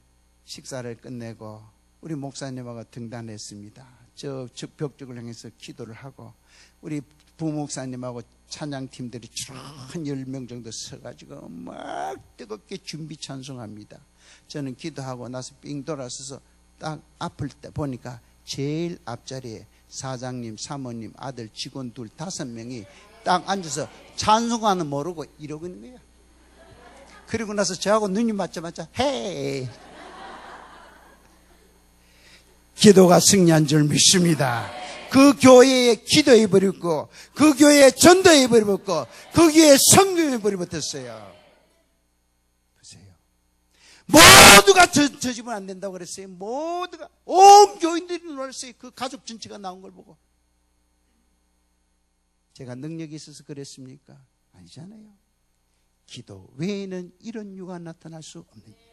식사를 끝내고 우리 목사님하고 등단했습니다. 저 벽 쪽을 향해서 기도를 하고 우리 부목사님하고 찬양팀들이 한 10명 정도 서가지고 막 뜨겁게 준비 찬송합니다. 저는 기도하고 나서 삥 돌아서서 딱 앞을 보니까 제일 앞자리에 사장님, 사모님, 아들, 직원 둘 5명이 딱 앉아서 찬송하는 모르고 이러고 있는 거예요. 그리고 나서 저하고 눈이 맞자마자 헤이. 기도가 승리한 줄 믿습니다. 그 교회에 기도에 버렸고 그 교회에 전도에 버렸고 그 교회에 성경에 버렸어요. 보세요. 모두가 저 집은 안 된다고 그랬어요. 모두가 온 교인들이 놀랐어요. 그 가족 전체가 나온 걸 보고. 제가 능력이 있어서 그랬습니까? 아니잖아요. 기도 외에는 이런 유가 나타날 수 없는.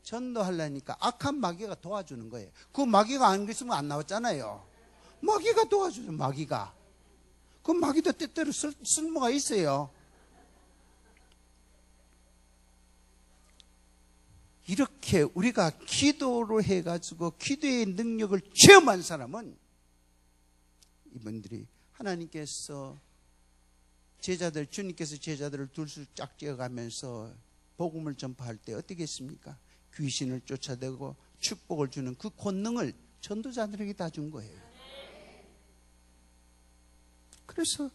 전도하려니까 악한 마귀가 도와주는 거예요. 그 마귀가 안 그랬으면 안 나왔잖아요. 마귀가 도와주죠. 마귀가. 그 마귀도 때때로 쓸모가 있어요. 이렇게 우리가 기도로 해가지고 기도의 능력을 체험한 사람은 이분들이 하나님께서 주님께서 제자들을 둘씩 짝지어가면서 복음을 전파할 때 어떻게 했습니까? 귀신을 쫓아내고 축복을 주는 그 권능을 전도자들에게 다 준 거예요. 그래서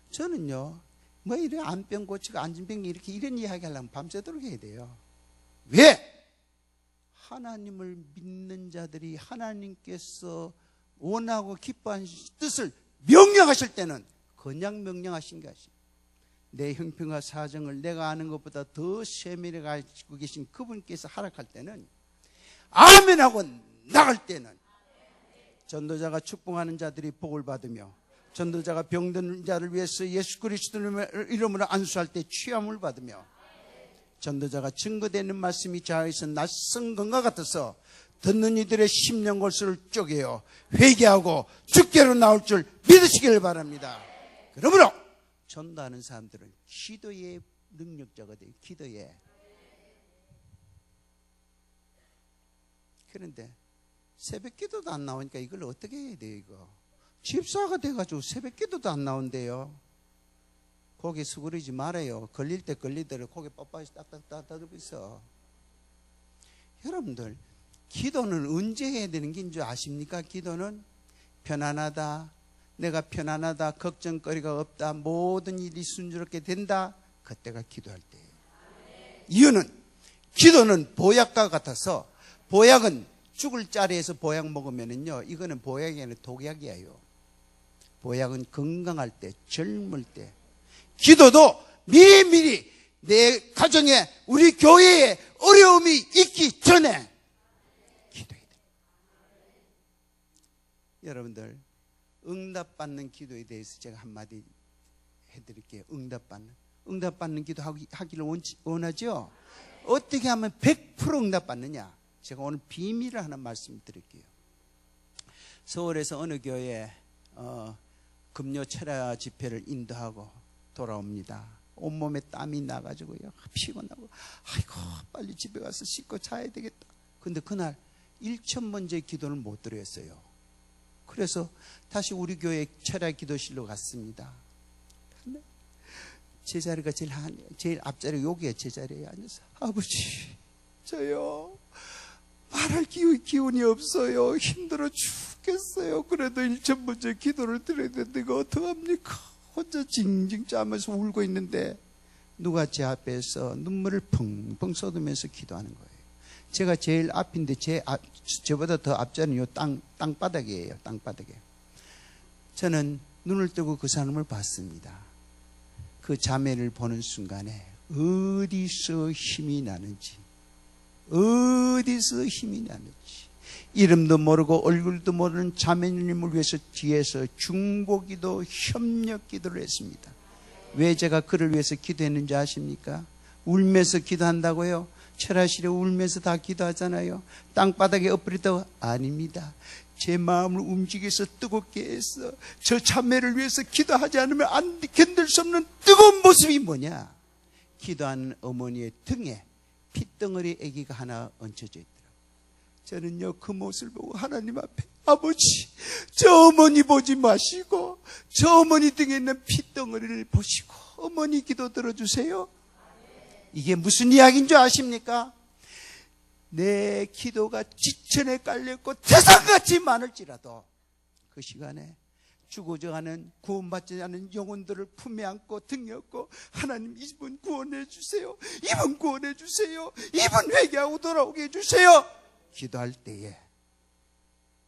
저는요, 뭐 이래 안병 고치고 안진병 이렇게 이런 이야기 하려면 밤새도록 해야 돼요. 왜? 하나님을 믿는 자들이 하나님께서 원하고 기뻐하신 뜻을 명령하실 때는 그냥 명령하신 게 아니에요. 내 형편과 사정을 내가 아는 것보다 더 세밀히 가지고 계신 그분께서 허락할 때는 아멘하고 나갈 때는 전도자가 축복하는 자들이 복을 받으며 전도자가 병든 자를 위해서 예수 그리스도의 이름으로 안수할 때 취함을 받으며 전도자가 증거되는 말씀이 자에서 낯선 것과 같아서 듣는 이들의 심령골수를 쪼개어 회개하고 주께로 나올 줄 믿으시길 바랍니다. 그러므로 전도하는 사람들은 기도의 능력자가 돼요. 기도에. 그런데 새벽 기도도 안 나오니까 이걸 어떻게 해야 돼요, 이거? 집사가 돼가지고 새벽 기도도 안 나온대요. 고개 수그리지 말아요. 걸릴 때 걸리더라도 고개 빳빳이 딱딱딱 다듬고 있어. 여러분들, 기도는 언제 해야 되는 게 줄 아십니까? 기도는 편안하다. 내가 편안하다. 걱정거리가 없다. 모든 일이 순조롭게 된다. 그때가 기도할 때예요. 이유는 기도는 보약과 같아서 보약은 죽을 자리에서 보약 먹으면은요, 이거는 보약이 아니라 독약이에요. 보약은 건강할 때, 젊을 때. 기도도 미리미리 내 가정에, 우리 교회에 어려움이 있기 전에 기도해야 돼요. 여러분들, 응답받는 기도에 대해서 제가 한마디 해드릴게요. 응답받는 기도 하기를 원하죠? 어떻게 하면 100% 응답받느냐? 제가 오늘 비밀을 하나 말씀드릴게요. 서울에서 어느 교회에 금요 철야 집회를 인도하고 돌아옵니다. 온몸에 땀이 나가지고요, 피곤하고 아이고 빨리 집에 가서 씻고 자야 되겠다. 근데 그날 1000번째 기도를 못 드렸어요. 그래서 다시 우리 교회 철야 기도실로 갔습니다. 제 자리가 제일 앞자리, 여기에 제 자리에 앉아서, 아버지 저요 말할 기운이 없어요. 힘들어 죽겠어요. 그래도 1000번째 기도를 드려야 되는데 이거 어떡합니까? 혼자 징징 짜면서 울고 있는데 누가 제 앞에서 눈물을 펑펑 쏟으면서 기도하는 거예요. 제가 제일 앞인데 저보다 더 앞자리는 땅바닥이에요. 땅바닥에. 저는 눈을 뜨고 그 사람을 봤습니다. 그 자매를 보는 순간에 어디서 힘이 나는지, 이름도 모르고 얼굴도 모르는 자매님을 위해서 뒤에서 중보기도, 협력기도를 했습니다. 왜 제가 그를 위해서 기도했는지 아십니까? 울면서 기도한다고요? 철야실에 울면서 다 기도하잖아요. 땅바닥에 엎드리다가 아닙니다. 제 마음을 움직여서 뜨겁게 해서 저 자매를 위해서 기도하지 않으면 견딜 수 없는 뜨거운 모습이 뭐냐? 기도하는 어머니의 등에 핏덩어리 아기가 하나 얹혀져 있더라고요. 저는요, 그 모습을 보고 하나님 앞에, 아버지 저 어머니 보지 마시고 저 어머니 등에 있는 핏덩어리를 보시고 어머니 기도 들어주세요. 이게 무슨 이야기인 줄 아십니까? 내 기도가 지천에 깔렸고 태산같이 많을지라도 그 시간에 죽어져가는, 구원받지 않은 영혼들을 품에 안고 등에 업고, 하나님 이분 구원해 주세요. 이분 구원해 주세요. 이분 회개하고 돌아오게 해주세요. 기도할 때에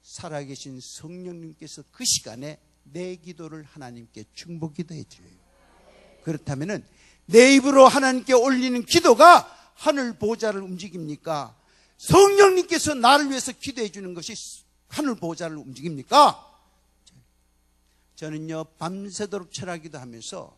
살아계신 성령님께서 그 시간에 내 기도를 하나님께 중보기도해 드려요. 그렇다면 내 입으로 하나님께 올리는 기도가 하늘 보좌를 움직입니까? 성령님께서 나를 위해서 기도해 주는 것이 하늘 보좌를 움직입니까? 저는요, 밤새도록 철야기도 하면서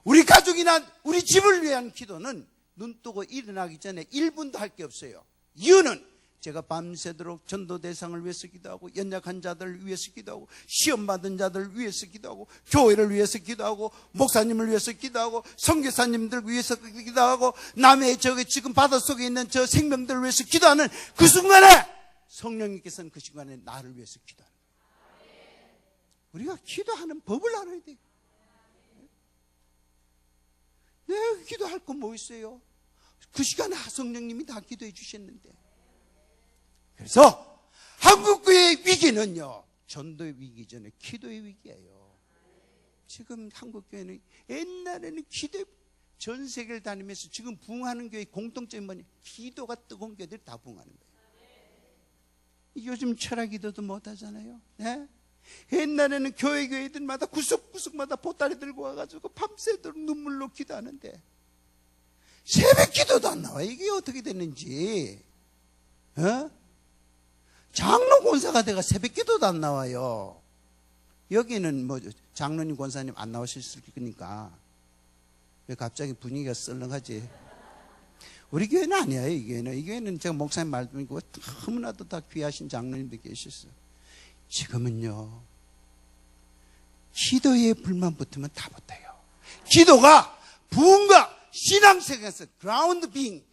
우리 가족이나 우리 집을 위한 기도는 눈 뜨고 일어나기 전에 1분도 할 게 없어요. 이유는 제가 밤새도록 전도 대상을 위해서 기도하고, 연약한 자들을 위해서 기도하고, 시험 받은 자들을 위해서 기도하고, 교회를 위해서 기도하고, 목사님을 위해서 기도하고, 선교사님들 위해서 기도하고, 남의 지금 바닷속에 있는 저 생명들을 위해서 기도하는 그 순간에 성령님께서는 그 순간에 나를 위해서 기도하는 거예요. 우리가 기도하는 법을 알아야 돼요. 네, 기도할 거 뭐 있어요? 그 시간에 성령님이 다 기도해 주셨는데. 그래서 한국교회의 위기는요, 전도의 위기 전에 기도의 위기예요. 지금 한국교회는 옛날에는 전 세계를 다니면서 지금 부흥하는 교회 공통점이 뭐냐? 기도가 뜨거운 교회들이 다 부흥하는 거예요. 요즘 철학 기도도 못 하잖아요. 네? 옛날에는 교회들마다 구석구석마다 보따리 들고 와가지고 밤새도록 눈물로 기도하는데 새벽 기도도 안 나와. 이게 어떻게 됐는지. 장로 권사가 돼가 새벽 기도도 안 나와요. 여기는 뭐 장로님 권사님 안 나오셨을 거니까 왜 갑자기 분위기가 썰렁하지? 우리 교회는 아니에요. 이 교회는 제가 목사님 말 듣고 너무나도 다 귀하신 장로님들 계셨어요. 지금은요, 기도에 불만 붙으면 다 붙어요. 기도가 부흥과 신앙생활에서 그라운드 빙,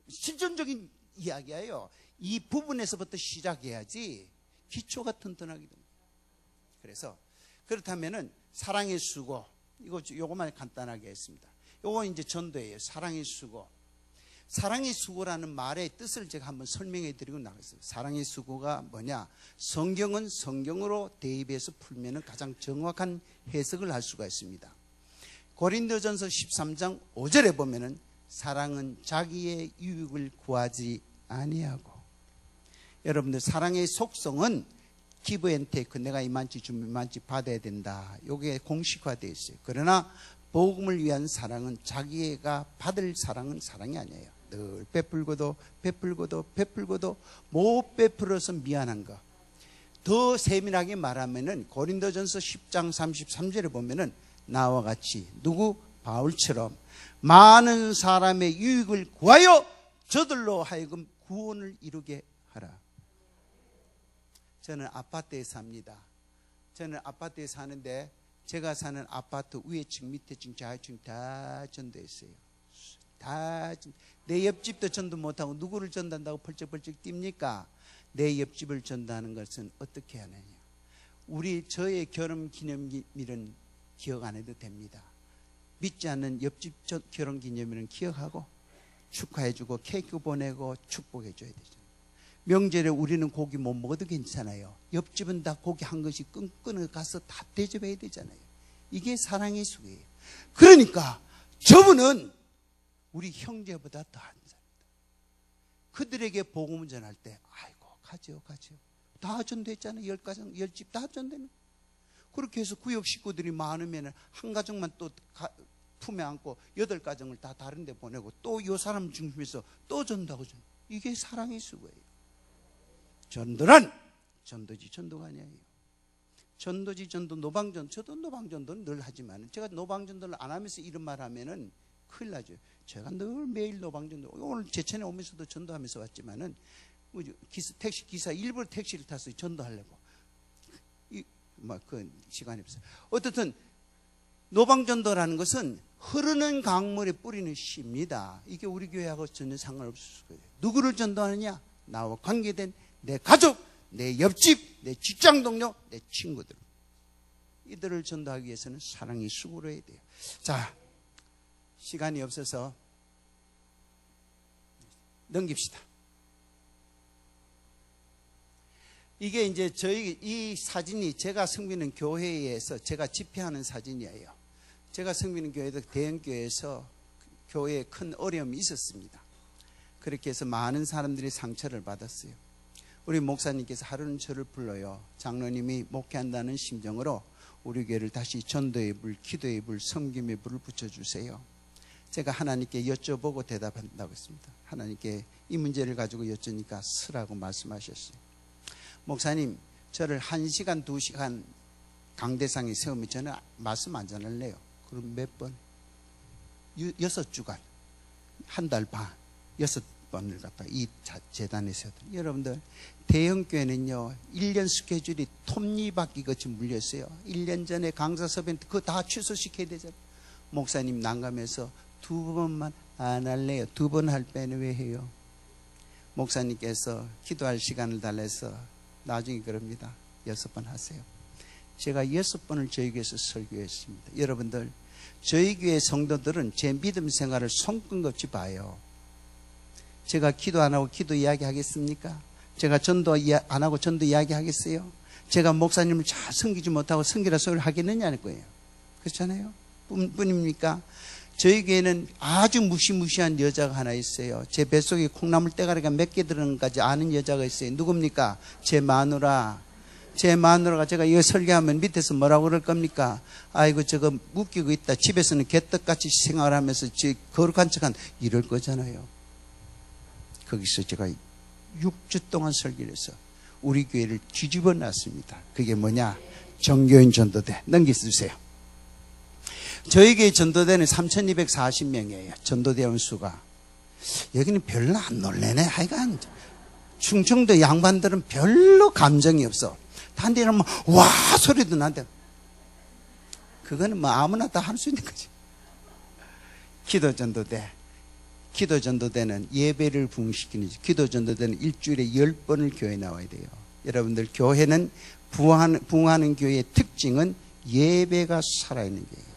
실존적인 이야기예요. 이 부분에서부터 시작해야지 기초가 튼튼하게 됩니다. 그래서 그렇다면은 사랑의 수고, 요거만 간단하게 했습니다. 요거 이제 전도예요. 사랑의 수고. 사랑의 수고라는 말의 뜻을 제가 한번 설명해 드리고 나갔어요. 사랑의 수고가 뭐냐? 성경은 성경으로 대입해서 풀면은 가장 정확한 해석을 할 수가 있습니다. 고린도전서 13장 5절에 보면은 사랑은 자기의 유익을 구하지 아니하고. 여러분들 사랑의 속성은 기브 앤 테이크, 내가 이만치 주면 이만치 받아야 된다. 요게 공식화되어 있어요. 그러나 복음을 위한 사랑은 자기가 받을 사랑은 사랑이 아니에요. 늘 베풀고도 베풀고도 베풀고도 못 베풀어서 미안한 거. 더 세밀하게 말하면은 고린도전서 10장 33절에 보면은 나와 같이 누구? 바울처럼 많은 사람의 유익을 구하여 저들로 하여금 구원을 이루게 하라. 저는 아파트에 삽니다. 저는 아파트에 사는데 제가 사는 아파트 위에 층, 밑에 층, 좌측 다 전도했어요. 다 내 옆집도 전도 못하고 누구를 전도한다고 펄쩍펄쩍 뜁니까? 내 옆집을 전도하는 것은 어떻게 하느냐? 저의 결혼 기념일은 기억 안 해도 됩니다. 믿지 않는 옆집 결혼 기념일은 기억하고 축하해주고 케이크 보내고 축복해줘야 되죠. 명절에 우리는 고기 못 먹어도 괜찮아요. 옆집은 다 고기 한 것씩 끊어 가서 다 대접해야 되잖아요. 이게 사랑의 수고예요. 그러니까 저분은 우리 형제보다 더한 사람이다. 그들에게 복음을 전할 때 아이고 가죠. 다 전도했잖아요. 10가정 10집 다 전도는. 그렇게 해서 구역 식구들이 많으면 한 가정만 또 품에 안고 8가정을 다 다른 데 보내고 또 이 사람 중심에서 또 전도하고 이게 사랑의 수고예요. 전도란 전도지 전도가 아니에요. 전도지 전도, 노방전. 저도 노방전도는 늘 하지만 제가 노방전도를 안 하면서 이런 말 하면은 큰일 나죠. 제가 늘 매일 노방전도, 오늘 제천에 오면서도 전도하면서 왔지만은 택시 기사 일부러 택시를 타서 전도하려고 그 시간이 없어요. 어떻든 노방전도라는 것은 흐르는 강물에 뿌리는 씨입니다. 이게 우리 교회하고 전혀 상관없을 거예요. 누구를 전도하느냐? 나와 관계된 내 가족, 내 옆집, 내 직장 동료, 내 친구들. 이들을 전도하기 위해서는 사랑이 수고로 해야 돼요. 자, 시간이 없어서 넘깁시다. 이게 이제 이 사진이 제가 섬기는 교회에서 제가 집회하는 사진이에요. 제가 섬기는 교회도 대형교회에서 교회에 큰 어려움이 있었습니다. 그렇게 해서 많은 사람들이 상처를 받았어요. 우리 목사님께서 하루는 저를 불러요. 장로님이 목회한다는 심정으로 우리 교회를 다시 전도의 불, 기도의 불, 섬김의 불을 붙여주세요. 제가 하나님께 여쭤보고 대답한다고 했습니다. 하나님께 이 문제를 가지고 여쭤니까 쓰라고 말씀하셨어요. 목사님, 저를 1시간, 2시간 강대상에 세우면 저는 말씀 안 전할래요. 그럼 몇 번? 6주간, 한 달 반, 6번을 갖다 이 재단에 세우더니, 여러분들 대형교회는요 1년 스케줄이 톱니바퀴 같이 물렸어요. 1년 전에 강사 섭외 그거 다 취소시켜야 되잖아요. 목사님 난감해서 2번만 안 할래요. 2번 할 때는 왜 해요? 목사님께서 기도할 시간을 달래서 나중에 그럽니다. 6번 하세요. 제가 6번을 저희 교회에서 설교했습니다. 여러분들, 저희 교회 성도들은 제 믿음 생활을 손끈겁지 봐요. 제가 기도 안 하고 기도 이야기 하겠습니까? 제가 전도 안 하고 전도 이야기 하겠어요? 제가 목사님을 잘 섬기지 못하고 섬기라 소리를 하겠느냐는 거예요. 그렇잖아요? 뿐입니까? 저희 교회는 아주 무시무시한 여자가 하나 있어요. 제 뱃속에 콩나물 대가리가 몇 개 들어간지 아는 여자가 있어요. 누굽니까? 제 마누라. 제 마누라가 제가 이거 설교하면 밑에서 뭐라고 그럴 겁니까? 아이고 저거 웃기고 있다. 집에서는 개떡같이 생활을 하면서 거룩한 척한 이럴 거잖아요. 거기서 제가 6주 동안 설교를 해서 우리 교회를 뒤집어 놨습니다. 그게 뭐냐? 정교인 전도대. 넘겨주세요. 저희 교회 전도대는 3,240명이에요. 전도대원 수가. 여기는 별로 안 놀래네. 하여간 충청도 양반들은 별로 감정이 없어. 단디는 뭐 와 소리도 나는데 그거는 뭐 아무나 다 할 수 있는 거지. 기도전도대. 기도전도대는 예배를 부흥시키는 기도전도대는 일주일에 10번을 교회에 나와야 돼요. 여러분들, 교회는 부흥하는 교회의 특징은 예배가 살아있는 교회예요.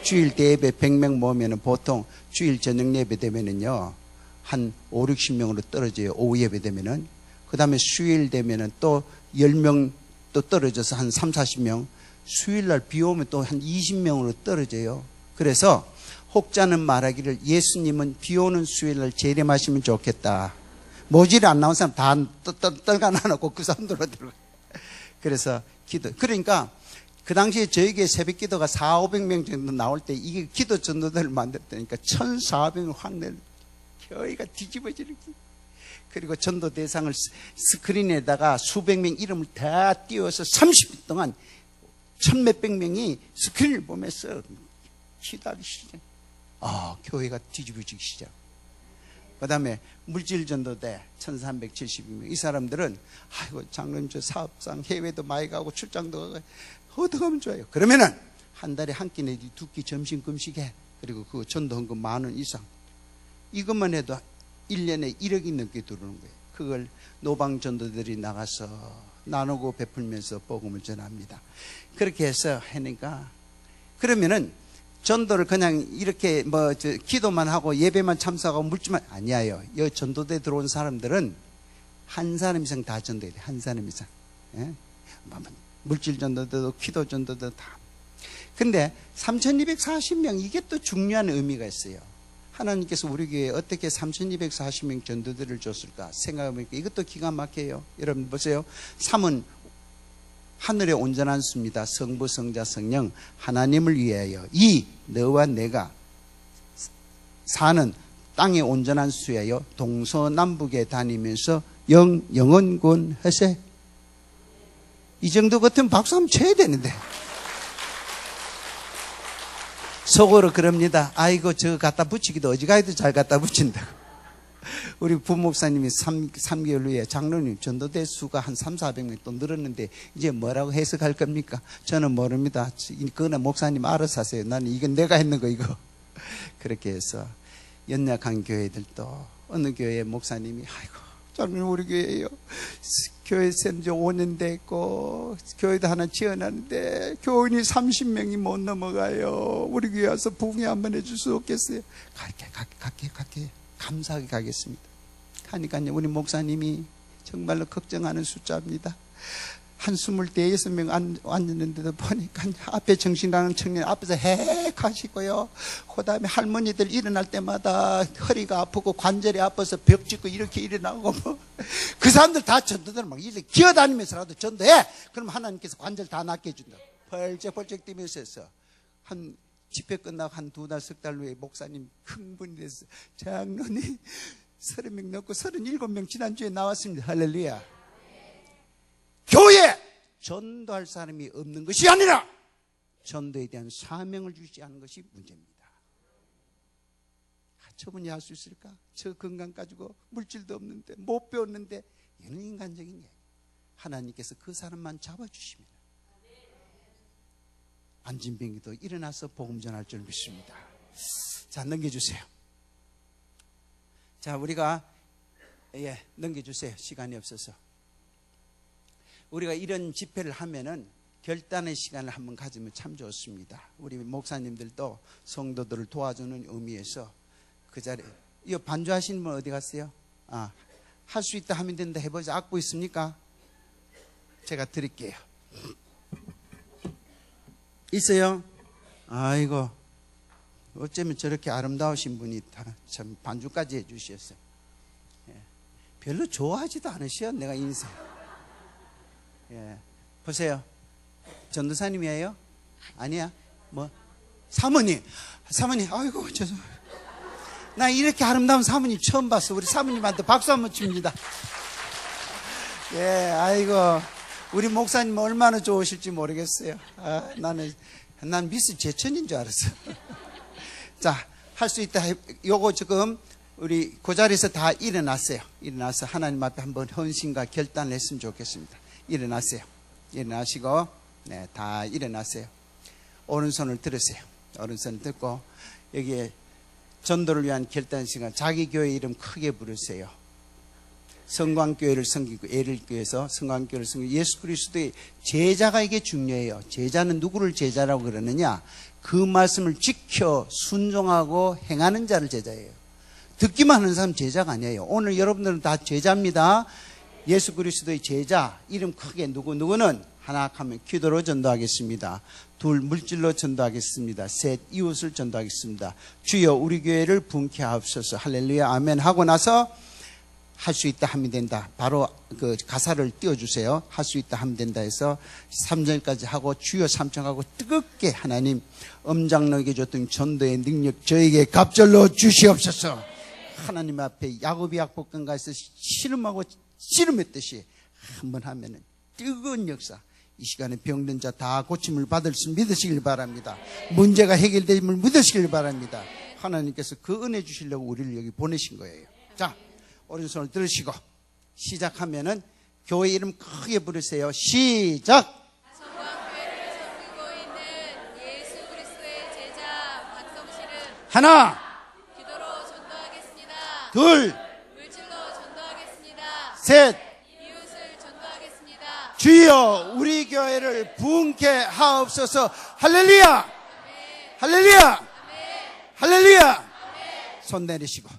주일 대예배 100명 모으면 보통 주일 저녁 예배 되면은요 한 5, 60명으로 떨어져요. 오후 예배 되면은. 그 다음에 수요일 되면은 또 10명 또 떨어져서 한 3, 40명. 수요일날 비 오면 또 한 20명으로 떨어져요. 그래서 혹자는 말하기를 예수님은 비 오는 수요일날 재림하시면 좋겠다. 모질이 안 나온 사람 다 떨가 놔놓고 그 사람들로 들어가. 그래서 그러니까 그 당시에 저희 교회 새벽 기도가 400~500명 정도 나올 때 이게 기도 전도대를 만들었다니까 1,400명 확 내. 교회가 뒤집어지는 게. 그리고 전도 대상을 스크린에다가 수백 명 이름을 다 띄워서 30분 동안 1,몇백 명이 스크린을 보면서 기도하기 시작. 교회가 뒤집어지기 시작. 그 다음에 물질전도대 1,372명. 이 사람들은 아이고 장로님 저 사업상 해외도 많이 가고 출장도 가고 어떡하면 좋아요. 그러면은 한 달에 한 끼 내지 두 끼 점심 금식해. 그리고 그 전도 헌금 10,000원 이상. 이것만 해도 1년에 1억이 넘게 들어오는 거예요. 그걸 노방전도들이 나가서 나누고 베풀면서 복음을 전합니다. 그렇게 해서 하니까 그러면은 전도를 그냥 이렇게 기도만 하고 예배만 참석하고 물질만 아니에요. 이 전도대 들어온 사람들은 한 사람 이상 다 전도해야 돼. 한 사람 이상. 예? 물질 전도도 기도 전도도 다. 근데 3,240명 이게 또 중요한 의미가 있어요. 하나님께서 우리 교회에 어떻게 3,240명 전도들을 줬을까 생각해보니까 이것도 기가 막혀요. 여러분 보세요. 3은 하늘의 온전한 수입니다. 성부, 성자, 성령 하나님을 위하여. 2. 너와 내가. 4는 땅의 온전한 수예요. 동서남북에 다니면서 영원군 하세. 이 정도 같은 박수 한번 쳐야 되는데. 속으로 그럽니다. 아이고 저거 갖다 붙이기도 어지간히도 잘 갖다 붙인다고. 우리 부목사님이 3개월 후에 장로님 전도대 수가 한 300~400명 또 늘었는데 이제 뭐라고 해석할 겁니까? 저는 모릅니다. 그거는 목사님 알아서 하세요. 나는 이건 내가 했는 거 이거. 그렇게 해서 연약한 교회들도 어느 교회 목사님이 아이고 장로님 우리 교회예요. 교회 센지 5년 됐고 교회도 하나 지어놨는데 교인이 30명이 못 넘어가요. 우리 교회 와서 부흥회 한번 해줄 수 없겠어요? 갈게. 감사하게 가겠습니다. 하니까요 우리 목사님이 정말로 걱정하는 숫자입니다. 한 26명 앉았는데도 보니까 앞에 정신하는 청년 앞에서 핵 하시고요. 그 다음에 할머니들 일어날 때마다 허리가 아프고 관절이 아파서 벽 짚고 이렇게 일어나고 그 사람들 다 전도들 막 이렇게 기어다니면서라도 전도해. 그럼 하나님께서 관절 다 낫게 해준다. 펄쩍펄쩍 뛰면서 해서 한 집회 끝나고 한 2달, 3달 후에 목사님 흥분이 됐어요. 장로님 30명 넣고 37명 지난주에 나왔습니다. 할렐루야. 교회 전도할 사람이 없는 것이 아니라 전도에 대한 사명을 주지 않은 것이 문제입니다. 저분이 할 수 있을까? 저 건강 가지고 물질도 없는데 못 배웠는데 이런 인간적인 얘기. 하나님께서 그 사람만 잡아주십니다. 안진병이도 일어나서 복음 전할 줄 믿습니다. 자, 넘겨주세요. 자, 우리가 넘겨주세요. 시간이 없어서. 우리가 이런 집회를 하면은 결단의 시간을 한번 가지면 참 좋습니다. 우리 목사님들도 성도들을 도와주는 의미에서 그 자리에, 이 반주하시는 분 어디 갔어요? 할 수 있다 하면 된다 해보자. 악보 있습니까? 제가 드릴게요. 있어요? 아이고, 어쩌면 저렇게 아름다우신 분이 다 참 반주까지 해주셨어요. 별로 좋아하지도 않으셔, 내가 인생. 보세요. 전도사님이에요? 아니야? 뭐? 사모님, 아이고, 나 이렇게 아름다운 사모님 처음 봤어. 우리 사모님한테 박수 한번 칩니다. 아이고, 우리 목사님 얼마나 좋으실지 모르겠어요. 난 미스 제천인 줄 알았어. 자, 할 수 있다. 요거 지금 우리 그 자리에서 다 일어났어요. 일어나서 하나님 앞에 한번 헌신과 결단을 했으면 좋겠습니다. 일어나세요. 일어나시고, 다 일어나세요. 오른손을 들으세요. 오른손을 들고, 여기에 전도를 위한 결단 시간, 자기 교회 이름 크게 부르세요. 성광교회를 섬기고, 예를교회에서 성광교회를 섬기고, 예수 그리스도의 제자가 이게 중요해요. 제자는 누구를 제자라고 그러느냐? 그 말씀을 지켜 순종하고 행하는 자를 제자예요. 듣기만 하는 사람 제자가 아니에요. 오늘 여러분들은 다 제자입니다. 예수 그리스도의 제자, 이름 크게 누구는 하나 하면 기도로 전도하겠습니다. 둘, 물질로 전도하겠습니다. 셋, 이웃을 전도하겠습니다. 주여 우리 교회를 분케 하옵소서. 할렐루야 아멘 하고 나서 할 수 있다 하면 된다. 바로 그 가사를 띄워주세요. 할 수 있다 하면 된다 해서 3절까지 하고 주여 삼청하고 뜨겁게 하나님 엄장로에게 줬던 전도의 능력 저에게 갑절로 주시옵소서. 하나님 앞에 야곱이 약복강가에서 씨름했듯이 한번 하면은 뜨거운 역사, 이 시간에 병든 자 다 고침을 받을 수 믿으시길 바랍니다. 문제가 해결됨을 믿으시길 바랍니다. 하나님께서 그 은혜 주시려고 우리를 여기 보내신 거예요. 자, 오른손을 들으시고 시작하면은 교회 이름 크게 부르세요. 시작! 성광교회를 섬기고 있는 예수 그리스도의 제자 박성실은 하나, 기도로 전도하겠습니다. 둘, 물질로 전도하겠습니다. 셋, 이웃을 전도하겠습니다. 주여 우리 교회를 부흥케 하옵소서. 할렐루야! 할렐루야! 할렐루야! 손 내리시고